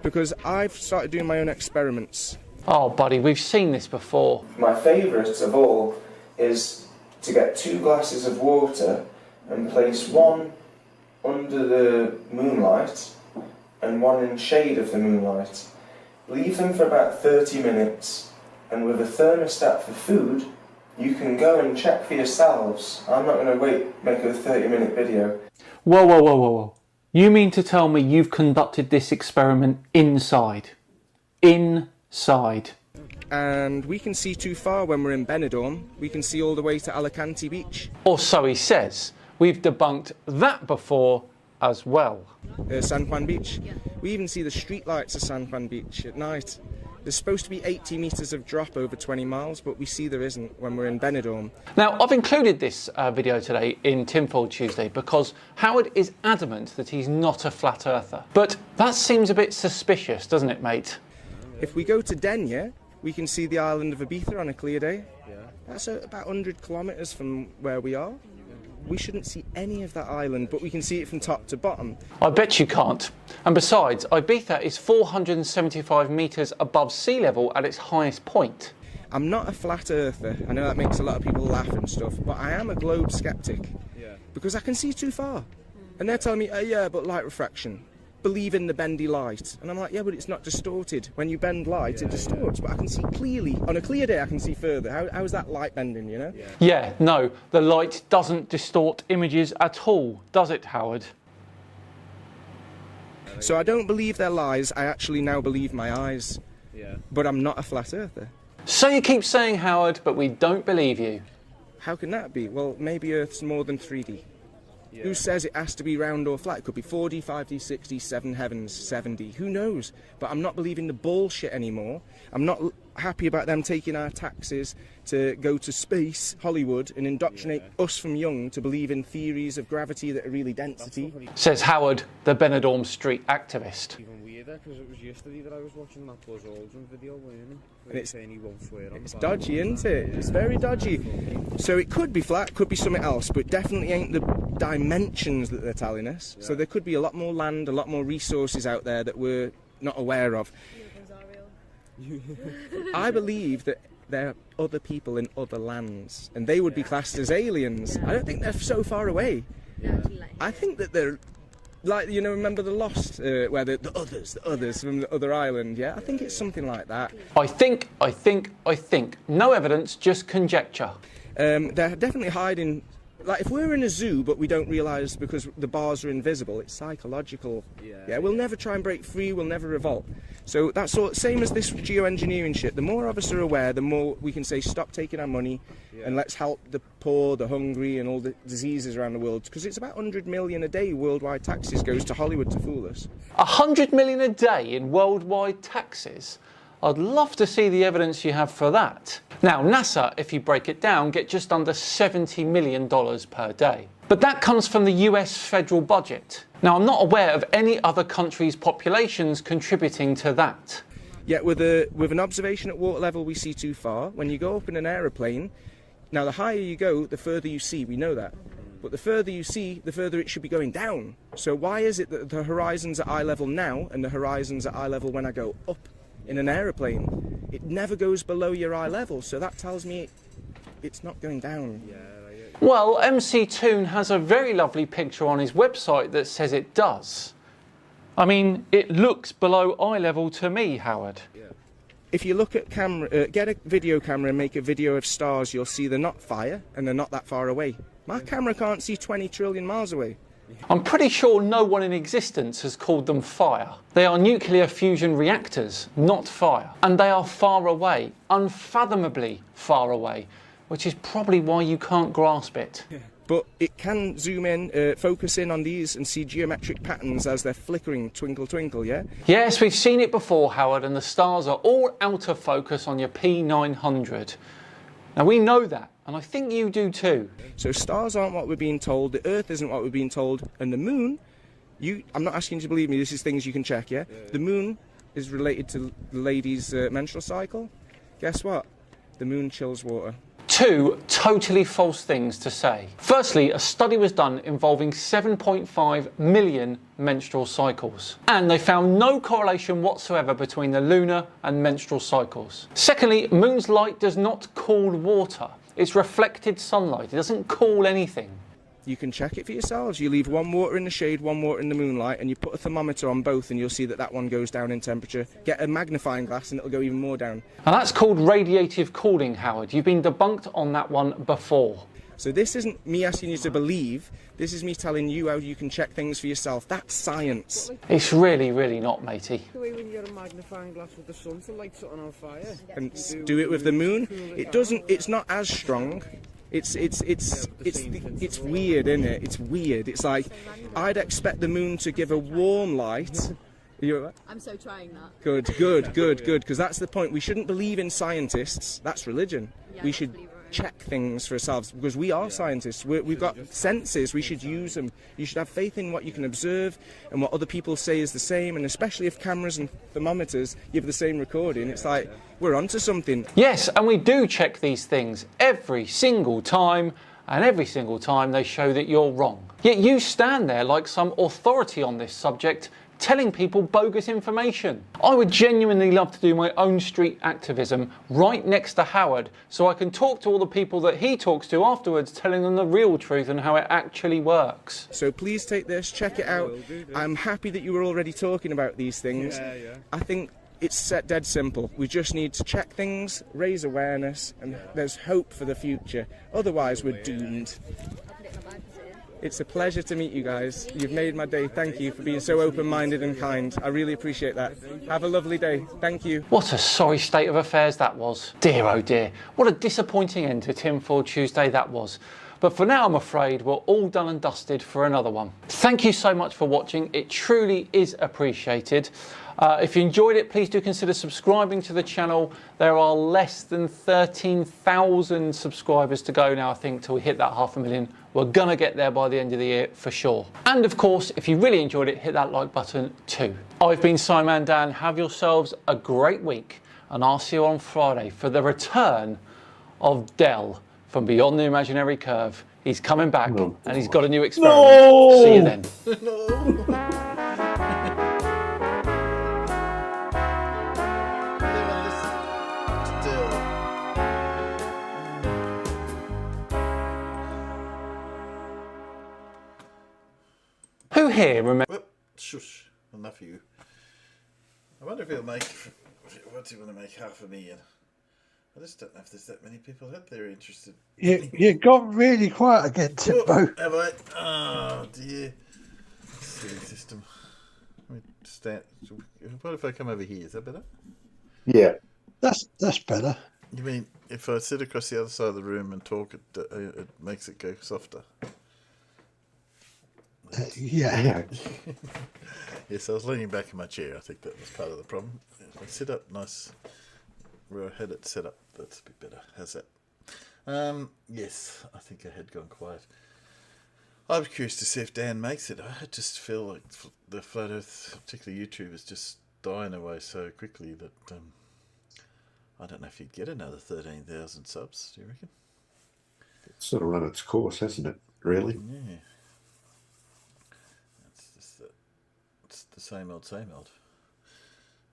because I've started doing my own experiments. Oh, buddy, we've seen this before. My favourite of all is to get 2 glasses of water and place one under the moonlight and one in shade of the moonlight. Leave them for about 30 minutes and with a thermostat for food, you can go and check for yourselves. I'm not going to make a 30-minute video. Whoa, whoa, whoa, whoa, whoa. You mean to tell me you've conducted this experiment inside? Inside. And we can see too far when we're in Benidorm. We can see all the way to Alicante Beach. Or so he says. We've debunked that before as well. San Juan Beach. We even see the street lights of San Juan Beach at night. There's supposed to be 80 metres of drop over 20 miles, but we see there isn't when we're in Benidorm. Now, I've included this video today in Tinfoil Tuesday because Howard is adamant that he's not a flat earther. But that seems a bit suspicious, doesn't it, mate? If we go to Denia, we can see the island of Ibiza on a clear day. That's about 100 kilometres from where we are. We shouldn't see any of that island, but we can see it from top to bottom. I bet you can't. And besides, Ibiza is 475 metres above sea level at its highest point. I'm not a flat earther. I know that makes a lot of people laugh and stuff, but I am a globe skeptic. Because I can see too far. And they're telling me, oh yeah, but light refraction. Believe in the bendy light. And I'm like, yeah, but it's not distorted. When you bend light, it distorts. But I can see clearly. On a clear day, I can see further. How is that light bending, you know? Yeah, no, the light doesn't distort images at all, does it, Howard? So I don't believe their lies. I actually now believe my eyes. But I'm not a flat earther. So you keep saying, Howard, but we don't believe you. How can that be? Well, maybe Earth's more than 3D. Who says it has to be round or flat? It could be 4D, 5D, 6D, 7 heavens, 7D. Who knows? But I'm not believing the bullshit anymore. I'm not happy about them taking our taxes to go to space, Hollywood, and indoctrinate us from young to believe in theories of gravity that are really density. Says Howard, the Benidorm street activist. Even weirder, because it was yesterday that I was watching that Buzz Aldrin video, weren't it? And it's saying he won't swear on It's the dodgy, isn't it? It's very dodgy. So it could be flat, could be something else, but definitely ain't the dimensions that they're telling us. So there could be a lot more land, a lot more resources out there that we're not aware of. I believe that there are other people in other lands, and they would be classed as aliens. I don't think they're so far away. I think that they're like, you know, remember the Lost, where the others from the other island, yeah? I think it's something like that. I think. No evidence, just conjecture. They're definitely hiding. Like, if we're in a zoo but we don't realise because the bars are invisible, it's psychological. Yeah, we'll never try and break free, we'll never revolt. So that's all, same as this geoengineering shit. The more of us are aware, the more we can say stop taking our money and let's help the poor, the hungry and all the diseases around the world. Because it's about 100 million a day worldwide taxes goes to Hollywood to fool us. 100 million a day in worldwide taxes? I'd love to see the evidence you have for that. Now, NASA, if you break it down, get just under $70 million per day. But that comes from the US federal budget. Now, I'm not aware of any other country's populations contributing to that. Yet with an observation at water level we see too far. When you go up in an aeroplane, now the higher you go, the further you see, we know that. But the further you see, the further it should be going down. So why is it that the horizon's at eye level now and the horizon's at eye level when I go up in an aeroplane? It never goes below your eye level, so that tells me it's not going down. Well, MC Toon has a very lovely picture on his website that says it does. I mean, it looks below eye level to me, Howard. If you look at camera, get a video camera and make a video of stars, you'll see they're not fire and they're not that far away. My camera can't see 20 trillion miles away. I'm pretty sure no one in existence has called them fire. They are nuclear fusion reactors, not fire. And they are far away, unfathomably far away, which is probably why you can't grasp it. But it can zoom in, focus in on these and see geometric patterns as they're flickering, twinkle, twinkle, yeah? Yes, we've seen it before, Howard, and the stars are all out of focus on your P900. Now, we know that, and I think you do too. So stars aren't what we're being told, the Earth isn't what we're being told, and the moon, I'm not asking you to believe me, this is things you can check, yeah? The moon is related to the lady's menstrual cycle. Guess what? The moon chills water. Two totally false things to say. Firstly, a study was done involving 7.5 million menstrual cycles, and they found no correlation whatsoever between the lunar and menstrual cycles. Secondly, moon's light does not cool water. It's reflected sunlight. It doesn't cool anything. You can check it for yourselves. You leave one water in the shade, one water in the moonlight, and you put a thermometer on both, and you'll see that one goes down in temperature. Get a magnifying glass, and it'll go even more down. And that's called radiative cooling, Howard. You've been debunked on that one before. So this isn't me asking you to believe. This is me telling you how you can check things for yourself. That's science. It's really, really not, matey. The way when you got a magnifying glass with the sun to light something on fire. And do it with the moon. It doesn't. It's not as strong. It's weird, isn't it? It's weird. It's like I'd expect the moon to give a warm light. I'm so trying that. Good. Because that's the point. We shouldn't believe in scientists. That's religion. We should check things for ourselves because we are scientists. We've got senses. We should use them. You should have faith in what you can observe and what other people say is the same. And especially if cameras and thermometers give the same recording, it's like we're onto something. Yes, and we do check these things every single time, and every single time they show that you're wrong. Yet you stand there like some authority on this subject, telling people bogus information. I would genuinely love to do my own street activism right next to Howard so I can talk to all the people that he talks to afterwards, telling them the real truth and how it actually works. So please take this, check it out. I'm happy that you were already talking about these things. I think it's dead simple. We just need to check things, raise awareness, and there's hope for the future. Otherwise, we're doomed. It's a pleasure to meet you guys. You've made my day. Thank you for being so open-minded and kind. I really appreciate that. Have a lovely day. Thank you. What a sorry state of affairs that was. Dear oh dear. What a disappointing end to Tim Ford Tuesday that was. But for now, I'm afraid we're all done and dusted for another one. Thank you so much for watching. It truly is appreciated. If you enjoyed it, please do consider subscribing to the channel. There are less than 13,000 subscribers to go now, I think, till we hit that 500,000. We're gonna get there by the end of the year for sure. And of course, if you really enjoyed it, hit that like button too. I've been Simon Dan. Have yourselves a great week, and I'll see you on Friday for the return of Del from Beyond the Imaginary Curve. He's coming back, and he's got a new experiment. No! See you then. Who here remember? Whoop, shush, enough of you. I wonder if he'll make, what's he want to make, 500,000? I just don't know if there's that many people out there interested. You got really quiet again, Timbo. Have I? Oh dear. Silly system. Let me stand. What if I come over here? Is that better? Yeah. That's better. You mean if I sit across the other side of the room and talk, it makes it go softer? Yeah. Yes, I was leaning back in my chair. I think that was part of the problem. If I sit up nice where I had it set up, that's a bit better. How's that? Yes, I think I had gone quiet. I'm curious to see if Dan makes it. I just feel like the Flat Earth, particularly YouTube, is just dying away so quickly that I don't know if you'd get another 13,000 subs. Do you reckon? It's sort of run its course, hasn't it? Really? Yeah. It's the same old, same old.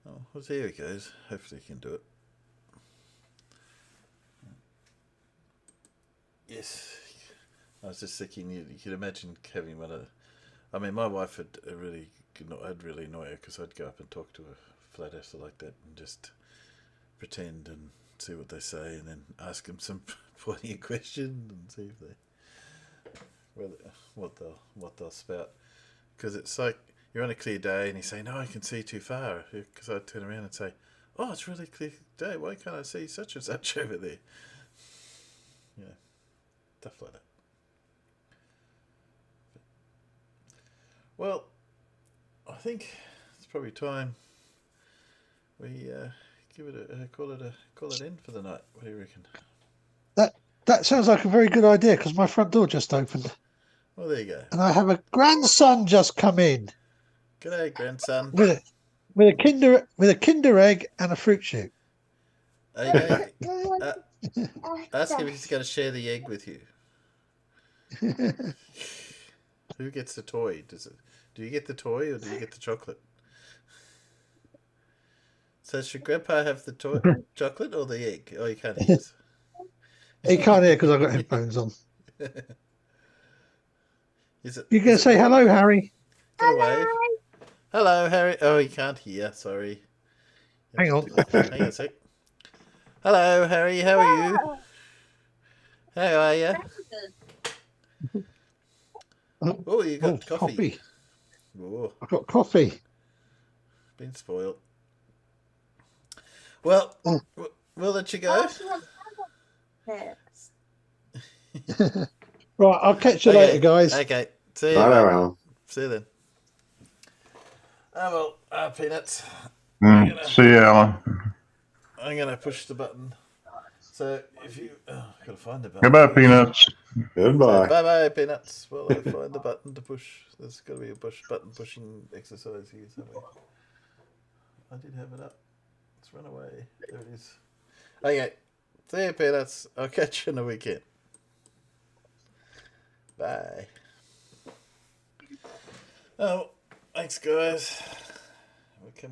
Oh, well, there he goes. Hopefully he can do it. Yes. I was just thinking, you could imagine having one of... I mean, my wife would really annoy her because I'd go up and talk to a flat earther like that and just pretend and see what they say and then ask them some poignant question and see if they... what they'll spout. Because it's like, you're on a clear day and you say, no, I can see too far. Because I'd turn around and say, oh, it's a really clear day. Why can't I see such and such over there? Yeah, stuff like that. Well, I think it's probably time we give it call it in for the night. What do you reckon? That sounds like a very good idea because my front door just opened. Well, there you go. And I have a grandson just come in. G'day, grandson. With a Kinder egg and a fruit shoot. Ask him if he's going to share the egg with you. Who gets the toy? Do you get the toy or do you get the chocolate? So should Grandpa have the toy, chocolate or the egg? Oh, you can't hear. He can't hear because I've got headphones on. Is it? You going to say hello, Harry? Get away. Hello, Harry. Oh, he can't hear. Sorry. Hang on. Hang on a sec. Hello, Harry. How are you? How are you? Oh, you got coffee. Oh. I've got coffee. Been spoiled. Well, we'll let you go. Right, I'll catch you later, guys. Okay. See you. Bye, Alan. See you then. Oh, well, Peanuts. See you, Alan. I'm going to push the button. So if you... Oh, I've got to find the button. Goodbye, Peanuts. Goodbye. Bye-bye, Peanuts. Well, I find the button to push. There's got to be a button pushing exercise here somewhere. I did have it up. It's run away. There it is. Okay. See you, Peanuts. I'll catch you in the weekend. Bye. Oh, thanks, guys.